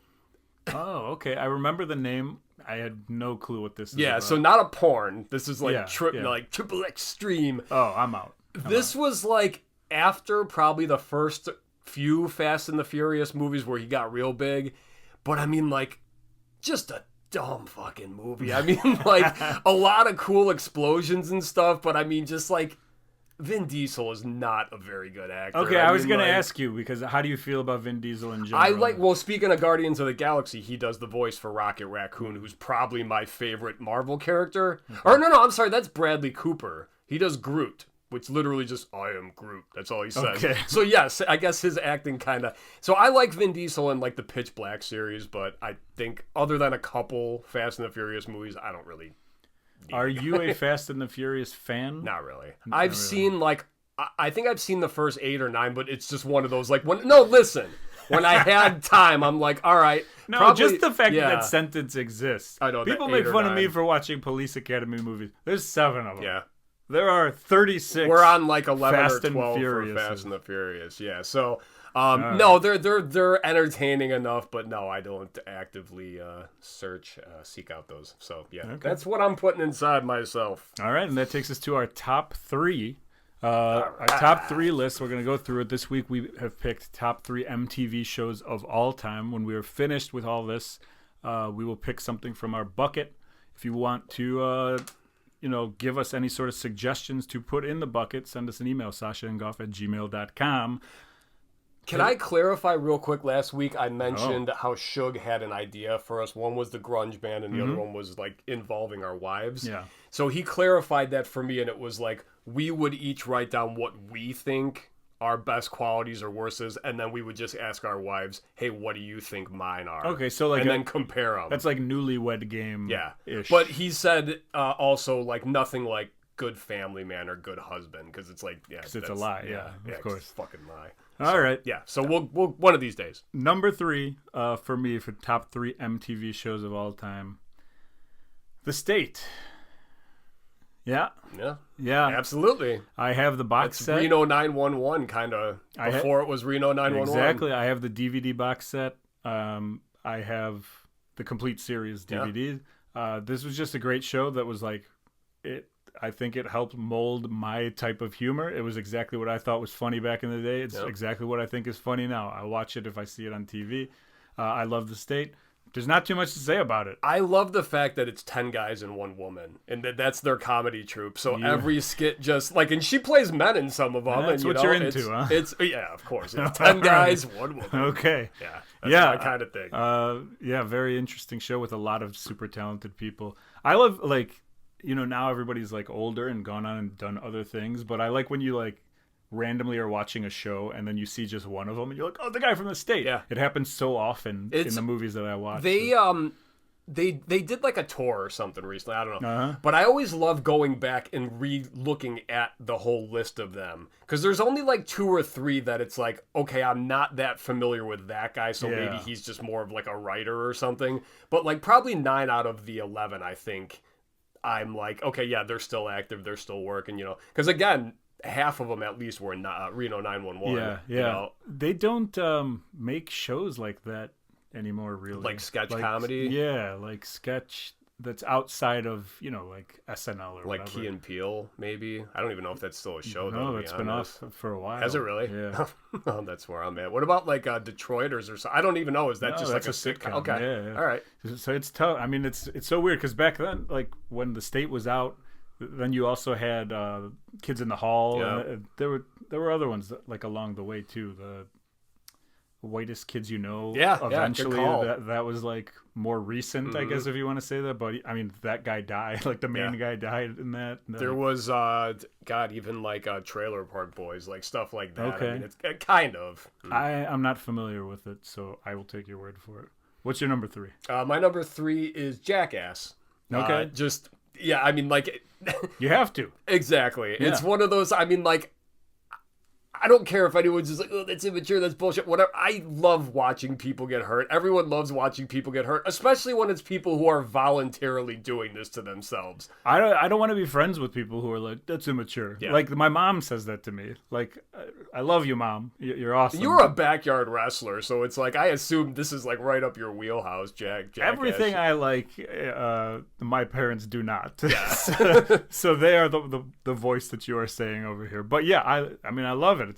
Speaker 1: Oh, okay. I remember the name. I had no clue what this is.
Speaker 2: Yeah,
Speaker 1: about.
Speaker 2: So not a porn. This is like like Triple X Stream.
Speaker 1: Oh, I'm out.
Speaker 2: This was like after probably the first few Fast and the Furious movies where he got real big. But I mean, like, just a dumb fucking movie. I mean, like, a lot of cool explosions and stuff, but I mean, just like, Vin Diesel is not a very good actor.
Speaker 1: Okay, I was going to ask you, because how do you feel about Vin Diesel in general?
Speaker 2: Well, speaking of Guardians of the Galaxy, he does the voice for Rocket Raccoon, who's probably my favorite Marvel character. Or no, I'm sorry, that's Bradley Cooper. He does Groot, which literally just, I am Groot. That's all he says.
Speaker 1: Okay.
Speaker 2: So yes, I guess his acting kind of... So I like Vin Diesel in like the Pitch Black series, but I think other than a couple Fast and the Furious movies, I don't really...
Speaker 1: Are you a Fast and the Furious fan?
Speaker 2: Not really. I've seen like, I think I've seen the first 8 or 9, but it's just one of those like, when I had time, I'm like, all right.
Speaker 1: No, probably, just the fact that sentence exists.
Speaker 2: I know.
Speaker 1: People make fun of me for watching Police Academy movies. There's 7 of them.
Speaker 2: Yeah.
Speaker 1: There are 36.
Speaker 2: We're on like 11
Speaker 1: Fast
Speaker 2: or 12
Speaker 1: and
Speaker 2: for Fast and the Furious. Yeah. So, no, they're entertaining enough, but no, I don't actively seek out those. So yeah, that's what I'm putting inside myself.
Speaker 1: All right, and that takes us to our top 3. Our top 3 list. We're gonna go through it this week. We have picked top 3 MTV shows of all time. When we are finished with all this, we will pick something from our bucket If you want to, give us any sort of suggestions to put in the bucket, send us an email, sashaandgoff@gmail.com.
Speaker 2: Can I clarify real quick? Last week I mentioned how Suge had an idea for us. One was the grunge band and the other one was like involving our wives.
Speaker 1: Yeah.
Speaker 2: So he clarified that for me, and it was like we would each write down what we think our best qualities or worses, and then we would just ask our wives, hey, what do you think mine are?
Speaker 1: Okay, so like...
Speaker 2: And then compare them.
Speaker 1: That's like newlywed game.
Speaker 2: Yeah.
Speaker 1: Ish.
Speaker 2: But he said also like nothing like good family man or good husband, because it's like, yeah.
Speaker 1: Because it's a lie, yeah, of course.
Speaker 2: It's a fucking lie.
Speaker 1: All right.
Speaker 2: Yeah, so we'll one of these days.
Speaker 1: Number 3 for me, for top 3 MTV shows of all time. The State. Yeah.
Speaker 2: Absolutely.
Speaker 1: I have the box set.
Speaker 2: Reno 911 kind of before it was Reno 911.
Speaker 1: Exactly. I have the DVD box set. I have the complete series DVD. This was just a great show that was like it. I think it helped mold my type of humor. It was exactly what I thought was funny back in the day. It's exactly what I think is funny now. I watch it if I see it on TV. I love The State. There's not too much to say about it.
Speaker 2: I love the fact that it's 10 guys and 1 woman, and that's their comedy troupe. So every skit just like, and she plays men in some of them.
Speaker 1: That's
Speaker 2: and,
Speaker 1: what you're into, huh?
Speaker 2: It's of course. It's 10 guys, 1 woman.
Speaker 1: Okay.
Speaker 2: Yeah. That's my kind of thing.
Speaker 1: Very interesting show with a lot of super talented people. I love now everybody's like older and gone on and done other things, but I like when you like randomly are watching a show and then you see just one of them and you're like, oh, the guy from The State.
Speaker 2: Yeah.
Speaker 1: It happens so often in the movies that I watch.
Speaker 2: They did like a tour or something recently. I don't know. But I always love going back and re-looking at the whole list of them. Because there's only like 2 or 3 that it's like, okay, I'm not that familiar with that guy, so maybe he's just more of like a writer or something. But like probably 9 out of the 11, I think, I'm like, okay, yeah, they're still active, they're still working, Because again, half of them at least were in Reno 911.
Speaker 1: Yeah.
Speaker 2: You know?
Speaker 1: They don't make shows like that anymore, really.
Speaker 2: Like sketch comedy?
Speaker 1: Yeah, like sketch that's outside of, like SNL or
Speaker 2: like
Speaker 1: whatever.
Speaker 2: Key and Peele, maybe? I don't even know if that's still a show, though.
Speaker 1: No, it's been off for a while.
Speaker 2: Has it really?
Speaker 1: Yeah.
Speaker 2: Oh, that's where I'm at. What about like Detroiters or something? I don't even know. Is that just like a sitcom? Okay.
Speaker 1: Yeah.
Speaker 2: All right.
Speaker 1: So it's tough. I mean, it's so weird because back then, like when The State was out, then you also had Kids in the Hall.
Speaker 2: Yeah.
Speaker 1: There were other ones like along the way too. The Whitest Kids You Know.
Speaker 2: Yeah.
Speaker 1: Eventually,
Speaker 2: yeah,
Speaker 1: that was like more recent, I guess, if you want to say that. But I mean, that guy died. Like the main guy died in that.
Speaker 2: There was even like Trailer Park Boys, like stuff like that.
Speaker 1: Okay.
Speaker 2: I mean, it's kind of.
Speaker 1: I'm not familiar with it, so I will take your word for it. What's your number 3?
Speaker 2: My number 3 is Jackass.
Speaker 1: Okay.
Speaker 2: I mean, like...
Speaker 1: You have to.
Speaker 2: Exactly.
Speaker 1: Yeah.
Speaker 2: It's one of those, I mean, like... I don't care if anyone's just like, oh, that's immature, that's bullshit, whatever. I love watching people get hurt. Everyone loves watching people get hurt, especially when it's people who are voluntarily doing this to themselves.
Speaker 1: I don't want to be friends with people who are like, that's immature.
Speaker 2: Yeah.
Speaker 1: Like, my mom says that to me. Like, I love you, Mom. You're awesome.
Speaker 2: You were a backyard wrestller, so it's like, I assume this is like right up your wheelhouse, Jackass.
Speaker 1: Everything I like, my parents do not.
Speaker 2: Yeah.
Speaker 1: So they are the voice that you are saying over here. But yeah, I mean, I love it.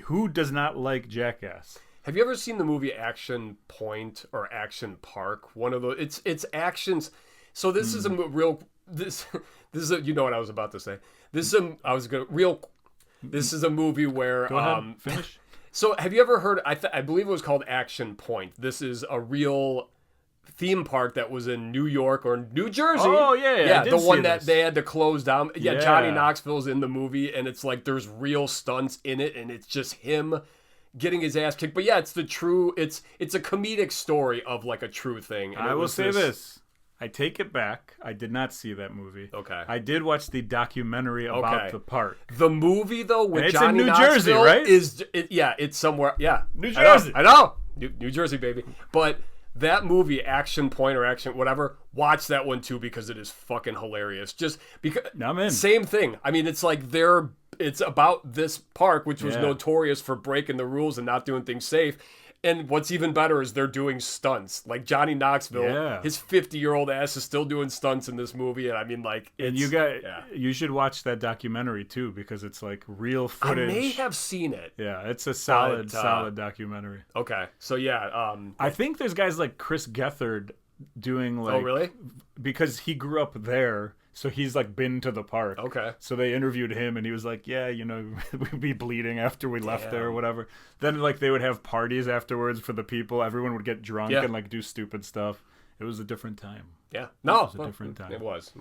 Speaker 1: Who does not like Jackass?
Speaker 2: Have you ever seen the movie Action Point or Action Park? One of those. It's actions. So this is a real. This is a, you know what I was about to say. This is This is a movie where.
Speaker 1: Go ahead. Finish.
Speaker 2: So have you ever heard? I believe it was called Action Point. This is a real theme park that was in New York or New Jersey.
Speaker 1: Oh yeah,
Speaker 2: the one that they had to close down. Yeah, Johnny Knoxville's in the movie, and it's like there's real stunts in it, and it's just him getting his ass kicked. But yeah, it's a comedic story of like a true thing. And
Speaker 1: I will say this. I take it back. I did not see that movie.
Speaker 2: Okay.
Speaker 1: I did watch the documentary about the park.
Speaker 2: The movie though with
Speaker 1: it's
Speaker 2: Johnny
Speaker 1: in New
Speaker 2: Knoxville
Speaker 1: Jersey, right?
Speaker 2: It's somewhere. Yeah,
Speaker 1: New Jersey.
Speaker 2: I know. New Jersey, baby. But that movie, Action Point or Action whatever, watch that one too because it is fucking hilarious. Just because
Speaker 1: I'm in.
Speaker 2: Same thing. I mean, it's like it's about this park which was notorious for breaking the rules and not doing things safe. And what's even better is they're doing stunts. Like Johnny Knoxville, his 50-year-old ass is still doing stunts in this movie, and I mean, like,
Speaker 1: you should watch that documentary too because it's like real footage.
Speaker 2: I may have seen it.
Speaker 1: Yeah, it's a solid documentary.
Speaker 2: Okay, so yeah,
Speaker 1: I think there's guys like Chris Gethard doing like.
Speaker 2: Oh, really?
Speaker 1: Because he grew up there, so he's like been to the park.
Speaker 2: Okay.
Speaker 1: So they interviewed him, and he was like, "Yeah, we'd be bleeding after we left there or whatever." Then like they would have parties afterwards for the people. Everyone would get drunk and like do stupid stuff. It was a different time.
Speaker 2: Yeah. No,
Speaker 1: it was a different time.
Speaker 2: It was.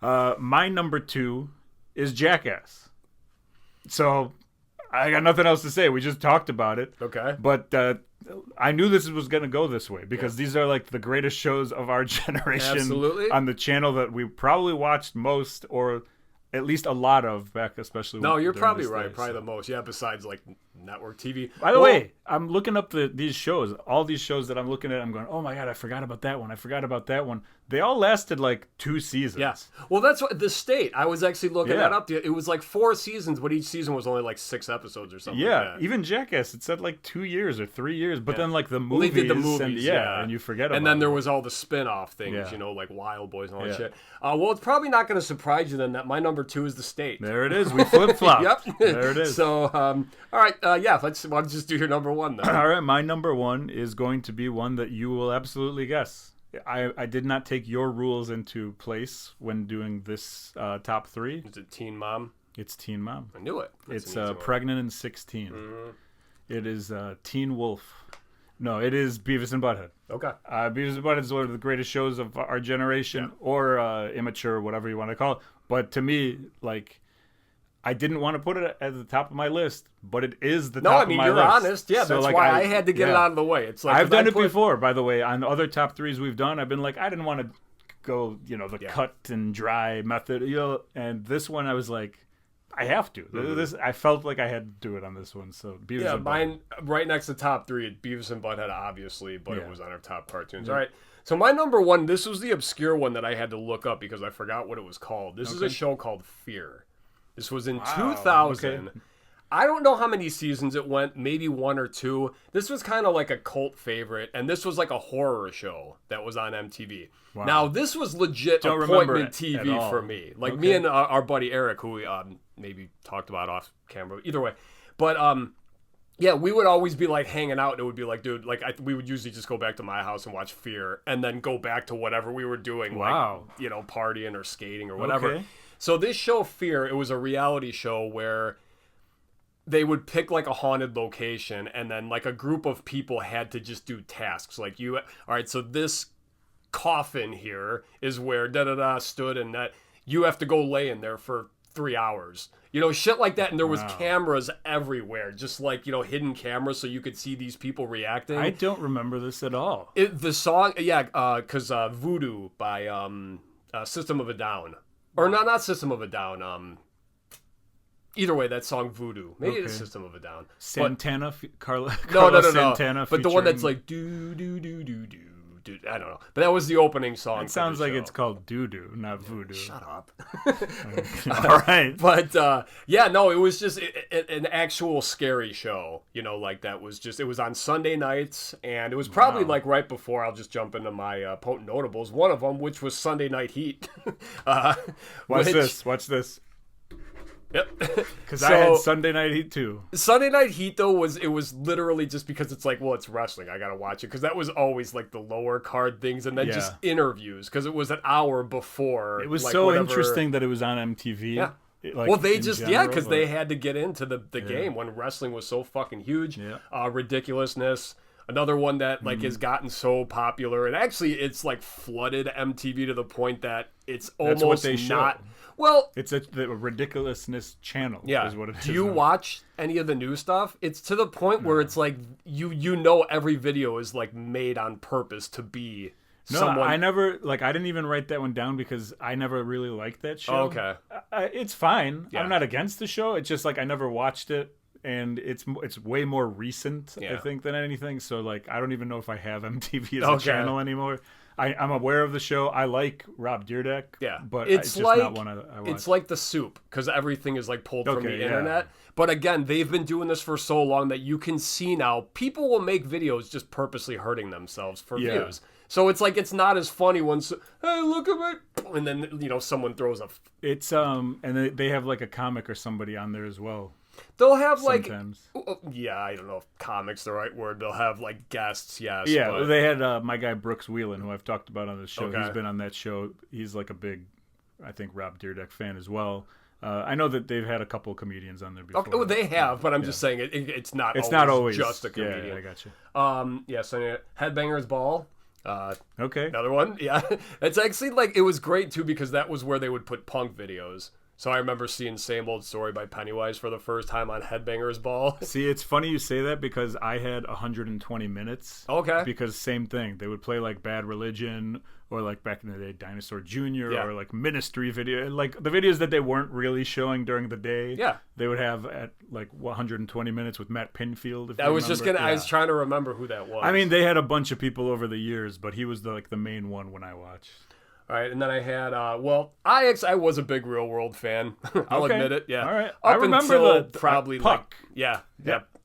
Speaker 1: My number 2 is Jackass. So I got nothing else to say. We just talked about it.
Speaker 2: Okay.
Speaker 1: But I knew this was going to go this way because these are like the greatest shows of our generation.
Speaker 2: Absolutely.
Speaker 1: On the channel that we probably watched most, or at least a lot of back, especially.
Speaker 2: No, you're probably right. Probably the most. Yeah, besides like network TV.
Speaker 1: By the way, I'm looking up these shows. All these shows that I'm looking at, I'm going, oh my God, I forgot about that one. I forgot about that one. They all lasted like 2 seasons.
Speaker 2: Yeah. Well, that's what the state. I was actually looking that up. It was like 4 seasons, but each season was only like 6 episodes or something.
Speaker 1: Yeah.
Speaker 2: Like that.
Speaker 1: Even Jackass, it said like 2 years or 3 years. But then like the movies.
Speaker 2: They did the movies.
Speaker 1: And you forget about it.
Speaker 2: And then there was all the spin-off things, like Wild Boys and all that shit. Well, it's probably not going to surprise you then that my number 2 is the state.
Speaker 1: There it is. We flip-flop.
Speaker 2: Yep.
Speaker 1: There it is.
Speaker 2: So, all right. Why don't you just do your number 1 then?
Speaker 1: All right. My number 1 is going to be one that you will absolutely guess. I did not take your rules into place when doing this top 3.
Speaker 2: Is it Teen Mom?
Speaker 1: It's Teen Mom.
Speaker 2: I knew it.
Speaker 1: It's Pregnant in 16. It is Teen Wolf. No, it is Beavis and Butthead.
Speaker 2: Okay.
Speaker 1: Beavis and Butthead is one of the greatest shows of our generation, or immature, whatever you want to call it. But to me, like, I didn't want to put it at the top of my list, but it is the top of my list.
Speaker 2: No, I mean, you're honest. Yeah,
Speaker 1: so,
Speaker 2: that's why I had to get it out of the way. It's like
Speaker 1: I've done it before, by the way. On the other top 3s we've done, I've been like, I didn't want to go, the cut and dry method. And this one, I was like, I have to. This I felt like I had to do it on this one. So Beavis and
Speaker 2: mine right next to top 3, Beavis and Butthead, obviously, but it was on our top cartoons. All right. So my number 1, this was the obscure one that I had to look up because I forgot what it was called. This is a show called Fear. This was in 2000. Okay. I don't know how many seasons it went, maybe 1 or 2. This was kind of like a cult favorite, and this was like a horror show that was on MTV. Wow. Now, this was legit appointment TV for me. Like me and our buddy Eric, who we maybe talked about off camera, either way. But we would always be like hanging out, and it would be like, dude, like we would usually just go back to my house and watch Fear, and then go back to whatever we were doing, like partying or skating or whatever. Okay. So this show, Fear, it was a reality show where they would pick like a haunted location, and then like a group of people had to just do tasks. Like all right, so this coffin here is where da-da-da stood, and that you have to go lay in there for 3 hours. Shit like that. And there was cameras everywhere, just like, hidden cameras so you could see these people reacting.
Speaker 1: I don't remember this at all.
Speaker 2: The song, because Voodoo by System of a Down. Or not System of a Down. Either way, that song Voodoo. Maybe it's System of a Down.
Speaker 1: Santana, Carla
Speaker 2: Santana. But the one that's like do do do do do. Dude, I don't know, but that was the opening song.
Speaker 1: It sounds like it's called Doo-Doo, not Voodoo.
Speaker 2: Shut up.
Speaker 1: All right,
Speaker 2: but it was just an actual scary show. Like that was just. It was on Sunday nights, and it was probably like right before. I'll just jump into my potent notables. One of them, which was Sunday Night Heat.
Speaker 1: Watch this.
Speaker 2: Yep.
Speaker 1: Because I had Sunday Night Heat too.
Speaker 2: Sunday Night Heat though was literally just because it's like, well, it's wrestling, I gotta watch it, because that was always like the lower card things, and then just interviews, because it was an hour before.
Speaker 1: It was like, so interesting that it was on MTV.
Speaker 2: Yeah. They just because they had to get into the game when wrestling was so fucking huge. Yeah. Ridiculousness. Another one that like has gotten so popular, and actually it's like flooded MTV to the point that it's almost not. Show. Well,
Speaker 1: it's the ridiculousness channel. Yeah, is what it is.
Speaker 2: Do you watch any of the new stuff? It's to the point where it's like you every video is like made on purpose to be. Someone...
Speaker 1: I never I didn't even write that one down because I never really liked that show.
Speaker 2: Oh, okay,
Speaker 1: it's fine. Yeah. I'm not against the show. It's just like I never watched it. And it's way more recent, I think, than anything. So, like, I don't even know if I have MTV as a channel anymore. I'm aware of the show. I like Rob Dyrdek. Yeah. But it's just not one I watch.
Speaker 2: It's like The Soup, because everything is, like, pulled from the internet. But, again, they've been doing this for so long that you can see now people will make videos just purposely hurting themselves for views. So it's like it's not as funny when, hey, look at me, and then someone throws a.
Speaker 1: It's and they have like a comic or somebody on there as well.
Speaker 2: They'll have
Speaker 1: sometimes.
Speaker 2: I don't know if comic's the right word. They'll have like guests, yes.
Speaker 1: Yeah,
Speaker 2: but...
Speaker 1: they had my guy Brooks Wheelan, who I've talked about on the show.
Speaker 2: Okay.
Speaker 1: He's been on that show. He's like a big, I think, Rob Dyrdek fan as well. I know that they've had a couple of comedians on there before.
Speaker 2: Okay, well, they have, but I'm just saying it's not always just a comedian.
Speaker 1: Yeah, I got you.
Speaker 2: So Headbangers Ball.
Speaker 1: Okay.
Speaker 2: Another one. Yeah. It's actually like, it was great too because that was where they would put punk videos. So I remember seeing Same Old Story by Pennywise for the first time on Headbangers Ball.
Speaker 1: See, it's funny you say that because I had 120 minutes.
Speaker 2: Okay.
Speaker 1: Because same thing. They would play like Bad Religion or like back in the day Dinosaur Jr. or like Ministry video. Like the videos that they weren't really showing during the day.
Speaker 2: Yeah.
Speaker 1: They would have at like 120 minutes with Matt Pinfield.
Speaker 2: I was trying to remember who that was.
Speaker 1: I mean, they had a bunch of people over the years, but he was the main one when I watched.
Speaker 2: All right, and then I had, I was a big Real World fan. I'll admit it, yeah.
Speaker 1: All right.
Speaker 2: I remember
Speaker 1: the
Speaker 2: probably
Speaker 1: Puck.
Speaker 2: Yeah.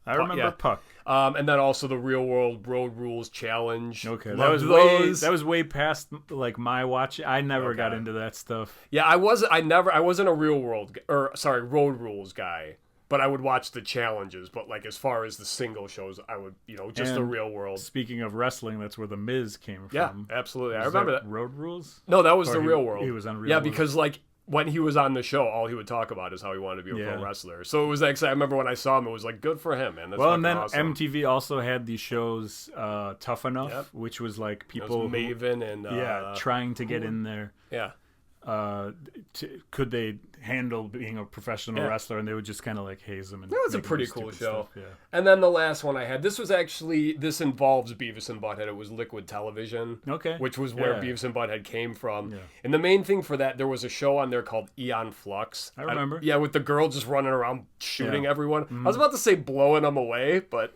Speaker 1: I remember Puck.
Speaker 2: And then also the Real World Road Rules Challenge.
Speaker 1: Okay, that was way past like my watch. I never got into that stuff.
Speaker 2: Yeah, I wasn't a Road Rules guy. But I would watch the challenges. But like as far as the single shows, I would, just the Real World.
Speaker 1: Speaking of wrestling, that's where the Miz came from.
Speaker 2: Yeah, absolutely. I remember that.
Speaker 1: Road Rules?
Speaker 2: No, that was the Real World.
Speaker 1: He was on Real
Speaker 2: Yeah,
Speaker 1: World.
Speaker 2: because like when he was on the show, all he would talk about is how he wanted to be a pro wrestler. So it was actually, I remember when I saw him, it was like, good for him, man. That's
Speaker 1: and then
Speaker 2: awesome.
Speaker 1: MTV also had these shows, Tough Enough, which was like people
Speaker 2: Maven and
Speaker 1: trying to get in there.
Speaker 2: Yeah.
Speaker 1: Could they handle being a professional wrestler, and they would just kind of like haze them. And
Speaker 2: that was a pretty cool show.
Speaker 1: Yeah.
Speaker 2: And then the last one I had, this involves Beavis and Butthead. It was Liquid Television, which was where Beavis and Butthead came from. Yeah. And the main thing for that, there was a show on there called Eon Flux.
Speaker 1: I remember.
Speaker 2: With the girl just running around shooting everyone. Mm-hmm. I was about to say blowing them away, but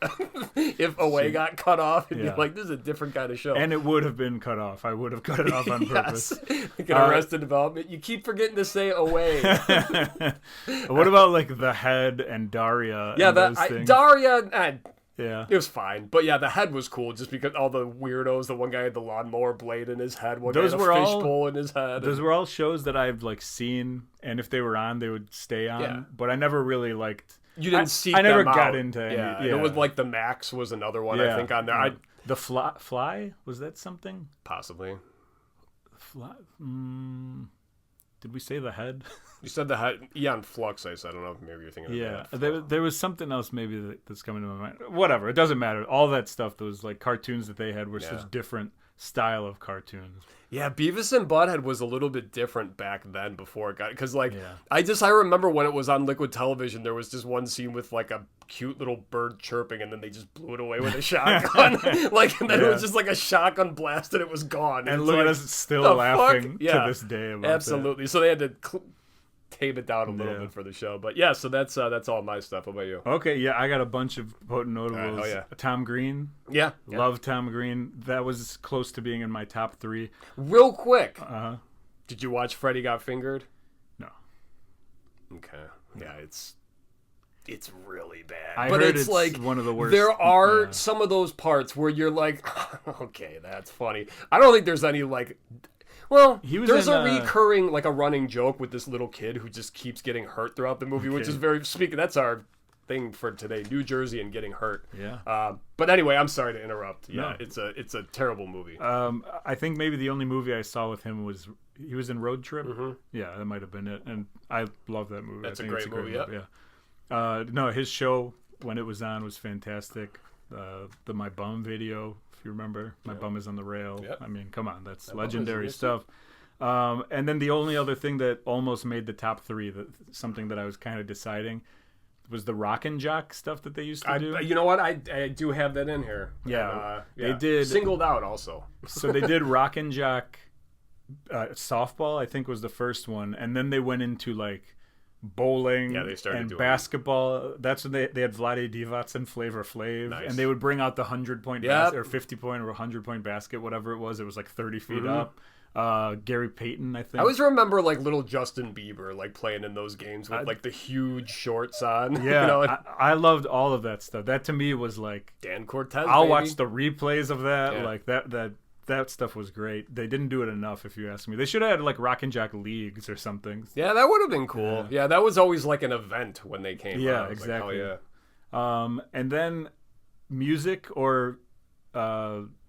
Speaker 2: if away got cut off, it'd be like, this is a different kind of show.
Speaker 1: And it would have been cut off. I would have cut it off on purpose.
Speaker 2: Like an Arrested Development. You keep forgetting to say away.
Speaker 1: What about like The Head and Daria?
Speaker 2: Yeah, Daria.
Speaker 1: Yeah,
Speaker 2: it was fine, but yeah, The Head was cool just because all the weirdos. The one guy had the lawnmower blade in his head. One guy had a fishbowl in his head.
Speaker 1: Those were all shows that I've like seen, and if they were on, they would stay on. Yeah. But I never really liked.
Speaker 2: You didn't see.
Speaker 1: I never got into any.
Speaker 2: Yeah, it was like The Max was another one I think on there.
Speaker 1: The Fly, was that something?
Speaker 2: Possibly.
Speaker 1: Fly. Did we say The Head?
Speaker 2: You said The Head. Eon Flux, I said. I don't know if maybe you're thinking of that.
Speaker 1: There was something else maybe that's coming to my mind. Whatever, it doesn't matter. All that stuff, those like cartoons that they had were such different style of cartoons.
Speaker 2: Yeah, Beavis and Butthead was a little bit different back then before it got... Because, like, I remember when it was on Liquid Television, there was just one scene with, like, a cute little bird chirping, and then they just blew it away with a shotgun. And then it was just, like, a shotgun blast, and it was gone.
Speaker 1: And look at us still laughing to this day about
Speaker 2: absolutely.
Speaker 1: That.
Speaker 2: So they had to tame it down a little bit for the show. But, yeah, so that's all my stuff. What about you?
Speaker 1: Okay, yeah, I got a bunch of potent notables.
Speaker 2: Right.
Speaker 1: Tom Green.
Speaker 2: Yeah.
Speaker 1: Love Tom Green. That was close to being in my top 3.
Speaker 2: Real quick. Did you watch Freddy Got Fingered?
Speaker 1: No.
Speaker 2: Okay. Yeah, it's really bad.
Speaker 1: I heard it's like one of the worst.
Speaker 2: There are some of those parts where you're like, okay, that's funny. I don't think there's any like... Well, there's a recurring, like a running joke with this little kid who just keeps getting hurt throughout the movie, which is that's our thing for today, New Jersey and getting hurt.
Speaker 1: Yeah.
Speaker 2: But anyway, I'm sorry to interrupt. Yeah, no. It's a terrible movie.
Speaker 1: I think maybe the only movie I saw with him was he was in Road Trip. Mm-hmm. Yeah, that might have been it. And I love that movie.
Speaker 2: That's a great movie.
Speaker 1: Yeah. No, his show when it was on was fantastic. The My Bum video, if you remember, My Bum is on the Rail. Yep. I mean, come on, that's legendary stuff. And then the only other thing that almost made the top 3, something that I was kind of deciding, was the Rockin' Jock stuff that they used to do.
Speaker 2: You know what? I do have that in here.
Speaker 1: Yeah. They did.
Speaker 2: Singled Out also.
Speaker 1: So they did Rockin' Jock softball, I think was the first one. And then they went into like bowling and basketball. That's when they had Vlade Divac and Flavor Flav. Nice. And they would bring out the 100-point or 50-point or 100-point basket, whatever it was. It was like 30 feet up. Gary Payton, I think.
Speaker 2: I always remember like little Justin Bieber like playing in those games with like the huge shorts on.
Speaker 1: Yeah, I loved all of that stuff. That to me was like
Speaker 2: Dan Cortez.
Speaker 1: I'll watch the replays of that. Yeah. Like that that stuff was great. They didn't do it enough, if you ask me. They should have had like Rock and Jock leagues or something.
Speaker 2: Yeah, that would have been cool. Yeah, that was always like an event when they came out.
Speaker 1: Yeah, exactly.
Speaker 2: Like, oh, yeah.
Speaker 1: And then music or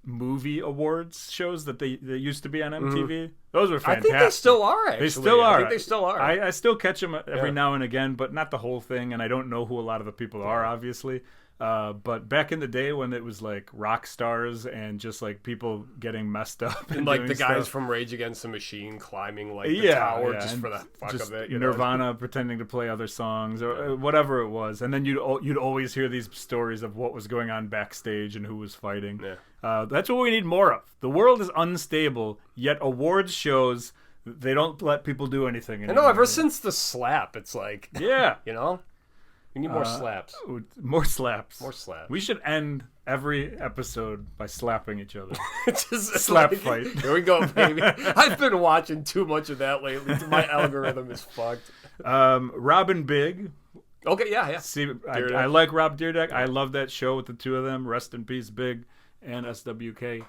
Speaker 1: movie awards shows that they used to be on MTV. Those were fantastic.
Speaker 2: I think they still are, actually.
Speaker 1: They still are.
Speaker 2: I think they still are.
Speaker 1: I still catch them every now and again, but not the whole thing, and I don't know who a lot of the people are, obviously. But back in the day when it was like rock stars and just like people getting messed up.
Speaker 2: And like the guys from Rage Against the Machine climbing like the tower just for the fuck of it.
Speaker 1: Nirvana pretending to play other songs or whatever it was. And then you'd always hear these stories of what was going on backstage and who was fighting. Yeah. That's what we need more of. The world is unstable, yet awards shows, they don't let people do anything anymore.
Speaker 2: I know, ever since the slap, it's like,
Speaker 1: yeah,
Speaker 2: you know? We need more slaps.
Speaker 1: More slaps.
Speaker 2: More slaps.
Speaker 1: We should end every episode by slapping each other.
Speaker 2: Just
Speaker 1: slap fight.
Speaker 2: Here we go, baby. I've been watching too much of that lately. My algorithm is fucked.
Speaker 1: Robin Big.
Speaker 2: Okay, yeah.
Speaker 1: See, I like Rob Dyrdek. I love that show with the two of them. Rest in peace, Big and SWK.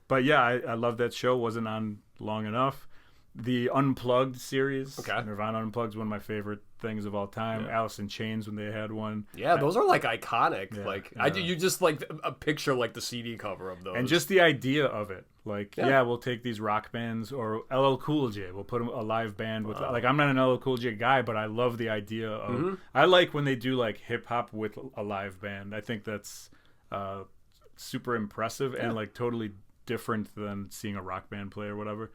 Speaker 1: But yeah, I love that show. Wasn't on long enough. The Unplugged series. Okay. Nirvana Unplugged is one of my favorite things of all time. Yeah. Alice in Chains when they had one.
Speaker 2: Yeah, those are like iconic. Yeah, like you just like a picture like the CD cover of those.
Speaker 1: And just the idea of it. Like, we'll take these rock bands or LL Cool J. We'll put a live band with like I'm not an LL Cool J guy, but I love the idea of I like when they do like hip hop with a live band. I think that's super impressive and like totally different than seeing a rock band play or whatever.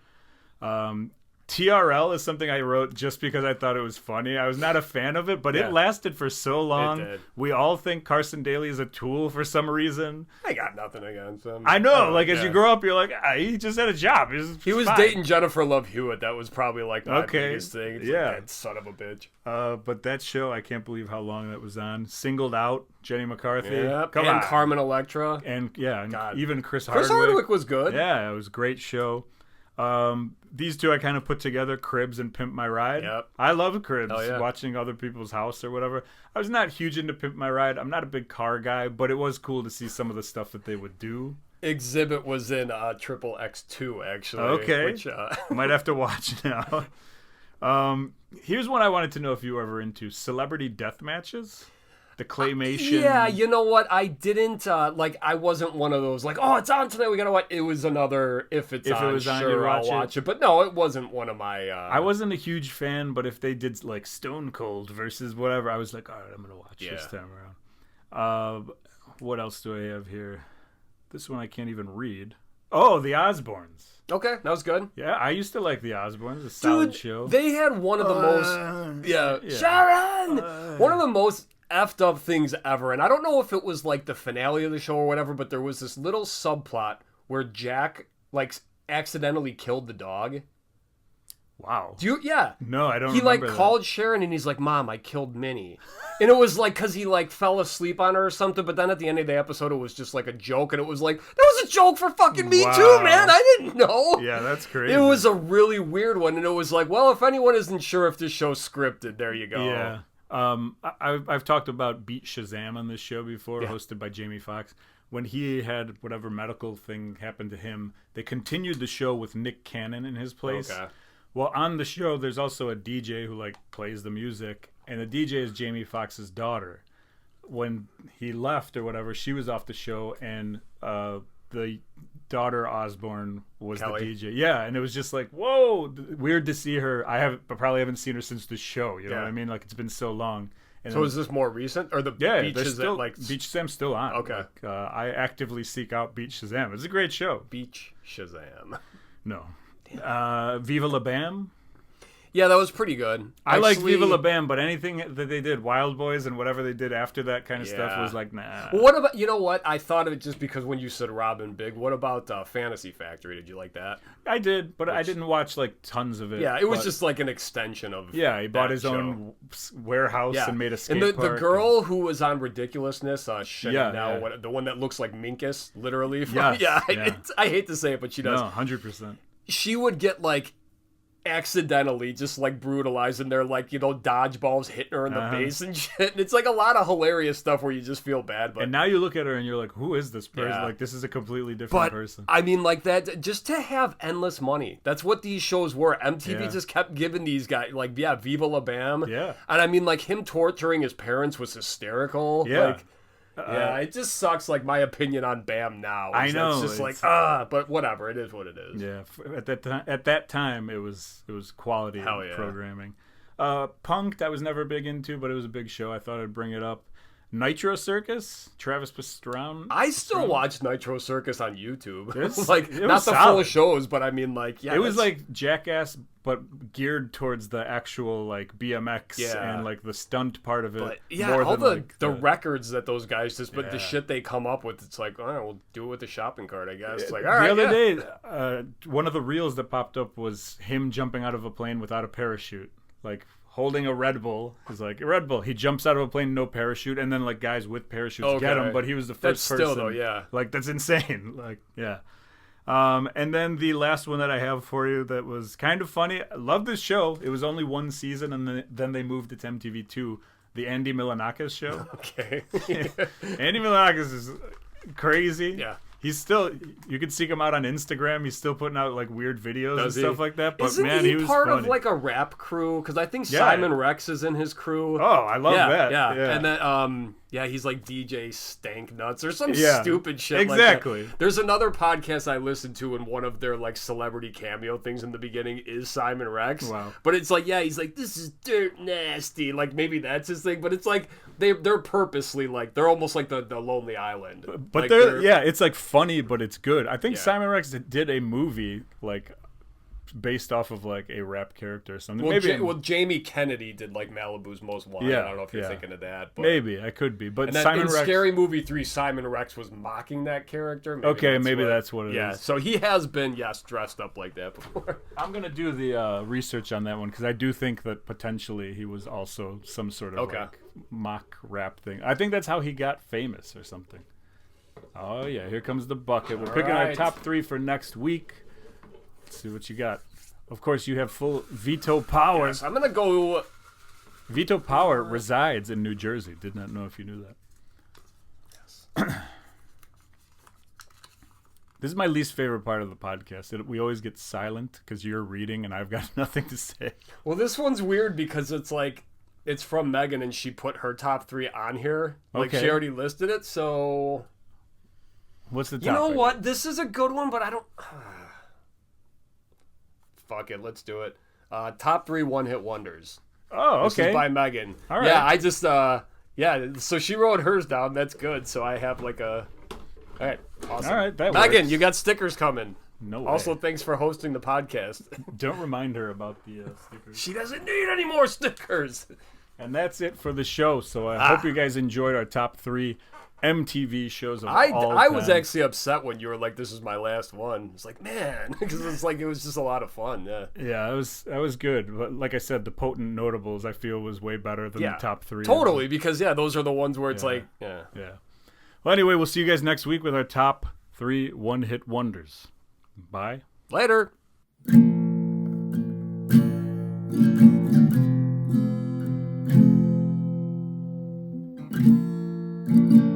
Speaker 1: TRL is something I wrote just because I thought it was funny. I was not a fan of it, but it lasted for so long. It did. We all think Carson Daly is a tool for some reason.
Speaker 2: I got nothing against him.
Speaker 1: I know. As you grow up, you're like, he just had a job.
Speaker 2: He was dating Jennifer Love Hewitt. That was probably like my biggest thing. It's like, that son of a bitch.
Speaker 1: But that show, I can't believe how long that was on. Singled Out, Jenny McCarthy.
Speaker 2: Yep. And Carmen Electra.
Speaker 1: And even Chris Hardwick.
Speaker 2: Chris Hardwick was good.
Speaker 1: Yeah, it was a great show. These two I kind of put together, Cribs and Pimp My Ride.
Speaker 2: Yep.
Speaker 1: I love Cribs, watching other people's house or whatever. I was not huge into Pimp My Ride. I'm not a big car guy, but it was cool to see some of the stuff that they would do.
Speaker 2: Exhibit was in Triple X2, actually.
Speaker 1: Okay. Which, might have to watch now. Here's one I wanted to know if you were ever into. Celebrity death matches? The claymation.
Speaker 2: Yeah, you know what? I didn't, I wasn't one of those, like, oh, it's on tonight, we gotta watch. It was another, if it was on, sure, I'll watch it. But no, it wasn't one of my... I
Speaker 1: wasn't a huge fan, but if they did, like, Stone Cold versus whatever, I was like, all right, I'm gonna watch this time around. What else do I have here? This one I can't even read. Oh, the Osbournes.
Speaker 2: Okay, that was good.
Speaker 1: Yeah, I used to like the Osbournes. A solid show.
Speaker 2: They had one of the most... Sharon! One of the most effed up things ever, and I don't know if it was like the finale of the show or whatever, but there was this little subplot where Jack like accidentally killed the dog.
Speaker 1: Wow.
Speaker 2: No,
Speaker 1: I don't.
Speaker 2: He like called Sharon and he's like, "Mom, I killed Minnie," and it was like because he like fell asleep on her or something. But then at the end of the episode, it was just like a joke, and it was like that was a joke for fucking me too, man. I didn't know.
Speaker 1: Yeah, that's crazy.
Speaker 2: It was a really weird one, and it was like, well, if anyone isn't sure if this show's scripted, there you go.
Speaker 1: Yeah. I've talked about Beat Shazam on this show before, hosted by Jamie Foxx. When he had whatever medical thing happened to him, they continued the show with Nick Cannon in his place. Okay. Well, on the show, there's also a DJ who like plays the music, and the DJ is Jamie Foxx's daughter. When he left or whatever, she was off the show, and the daughter Osborne was Kelly. The DJ. Yeah, and it was just like, whoa, weird to see her. I probably haven't seen her since the show. You know what I mean? Like it's been so long. And
Speaker 2: so is this more recent, or the Beach Shazam? Like
Speaker 1: Beach Shazam's still on.
Speaker 2: Okay.
Speaker 1: Like, I actively seek out Beach Shazam. It's a great show.
Speaker 2: Beach Shazam.
Speaker 1: No. Viva La Bam.
Speaker 2: Yeah, that was pretty good.
Speaker 1: I like Viva La Bam, but anything that they did, Wild Boys and whatever they did after that kind of stuff was like, nah.
Speaker 2: Well, what about, you know what? I thought of it just because when you said Robin Big. What about Fantasy Factory? Did you like that?
Speaker 1: I did, but I didn't watch like tons of it.
Speaker 2: Yeah, it was just like an extension of
Speaker 1: he bought his own warehouse and made a skate
Speaker 2: park.
Speaker 1: And
Speaker 2: the girl who was on Ridiculousness, Chanel, the one that looks like Minkus, literally. I hate to say it, but she does.
Speaker 1: No, 100%.
Speaker 2: She would get like accidentally just like brutalizing their like dodgeballs hitting her in the face and shit. And it's like a lot of hilarious stuff where you just feel bad. But
Speaker 1: and now you look at her and you're like, who is this person?
Speaker 2: Yeah.
Speaker 1: Like, this is a completely different person.
Speaker 2: I mean, like that, just to have endless money. That's what these shows were. MTV just kept giving these guys like, Viva La Bam.
Speaker 1: Yeah.
Speaker 2: And I mean, like him torturing his parents was hysterical.
Speaker 1: Yeah.
Speaker 2: Like, it just sucks. Like my opinion on Bam now.
Speaker 1: I know.
Speaker 2: It's just but whatever. It is what it is.
Speaker 1: Yeah. At that time, it was quality programming. Punk, that was never big into, but it was a big show. I thought I'd bring it up. Nitro Circus, Travis Pastrana.
Speaker 2: I still watch Nitro Circus on YouTube.
Speaker 1: Like,
Speaker 2: not the full shows, but I mean, like,
Speaker 1: it was like Jackass, but geared towards the actual like BMX and like the stunt part of it.
Speaker 2: But, all the records that those guys just, but the shit they come up with, it's like, all right, we'll do it with the shopping cart, I guess. Like, all right.
Speaker 1: The other day, one of the reels that popped up was him jumping out of a plane without a parachute, like holding a Red Bull. He's like, Red Bull. He jumps out of a plane, no parachute, and then like guys with parachutes get him, but he was the first person.
Speaker 2: Still though,
Speaker 1: like that's insane. Like, and then the last one that I have for you that was kind of funny. I love this show. It was only one season, and then they moved it to MTV2. The Andy Milonakis show.
Speaker 2: Okay.
Speaker 1: Andy Milonakis is crazy.
Speaker 2: Yeah.
Speaker 1: He's still, you can seek him out on Instagram. He's still putting out like weird videos and stuff like that. But
Speaker 2: Isn't he was part of like a rap crew? Because I think Simon Rex is in his crew.
Speaker 1: Oh, I love that.
Speaker 2: Yeah. And then he's like DJ Stank Nuts or some stupid shit
Speaker 1: exactly.
Speaker 2: like that. There's another podcast I listened to, and one of their like celebrity cameo things in the beginning is Simon Rex.
Speaker 1: Wow.
Speaker 2: But it's like, he's like, this is dirt nasty. Like maybe that's his thing. But it's like they're purposely like, they're almost like the Lonely Island.
Speaker 1: But
Speaker 2: like,
Speaker 1: it's like funny, but it's good. I think Simon Rex did a movie like based off of like a rap character or something.
Speaker 2: Well, Jamie Kennedy did like Malibu's Most Wanted. I don't know if you're thinking of that. But,
Speaker 1: maybe I could be, but
Speaker 2: and
Speaker 1: Simon Rex.
Speaker 2: Scary Movie 3, Simon Rex was mocking that character.
Speaker 1: Maybe that's what it is.
Speaker 2: Yeah, so he has been dressed up like that before.
Speaker 1: I'm gonna do the research on that one because I do think that potentially he was also some sort of like mock rap thing. I think that's how he got famous or something. Oh yeah, here comes the bucket. We're picking our top 3 for next week. Let's see what you got. Of course, you have full veto power.
Speaker 2: Yes, I'm gonna go.
Speaker 1: Veto power resides in New Jersey. Did not know if you knew that. Yes. This is my least favorite part of the podcast. We always get silent because you're reading and I've got nothing to say.
Speaker 2: Well, this one's weird because it's like it's from Megan and she put her top 3 on here. Like she already listed it. So
Speaker 1: what's the topic?
Speaker 2: You know what? This is a good one, but I don't. Fuck it, let's do it. Top 3 one-hit wonders.
Speaker 1: Oh, okay.
Speaker 2: This is by Megan.
Speaker 1: All right.
Speaker 2: Yeah, I just so she wrote hers down. That's good. So I have like a. All right, awesome.
Speaker 1: All right, that
Speaker 2: Megan,
Speaker 1: works.
Speaker 2: you got stickers coming.
Speaker 1: No way.
Speaker 2: Also, thanks for hosting the podcast.
Speaker 1: Don't remind her about the stickers.
Speaker 2: She doesn't need any more stickers.
Speaker 1: And that's it for the show. So I hope you guys enjoyed our top 3 MTV shows of all time.
Speaker 2: I was actually upset when you were like, "This is my last one." It's like, man, because it's like it was just a lot of fun.
Speaker 1: Yeah, that was good. But like I said, the potent notables I feel was way better than the top 3.
Speaker 2: Totally, because those are the ones where it's like,
Speaker 1: yeah. Well, anyway, we'll see you guys next week with our top 3 one-hit wonders. Bye.
Speaker 2: Later.
Speaker 3: Thank you.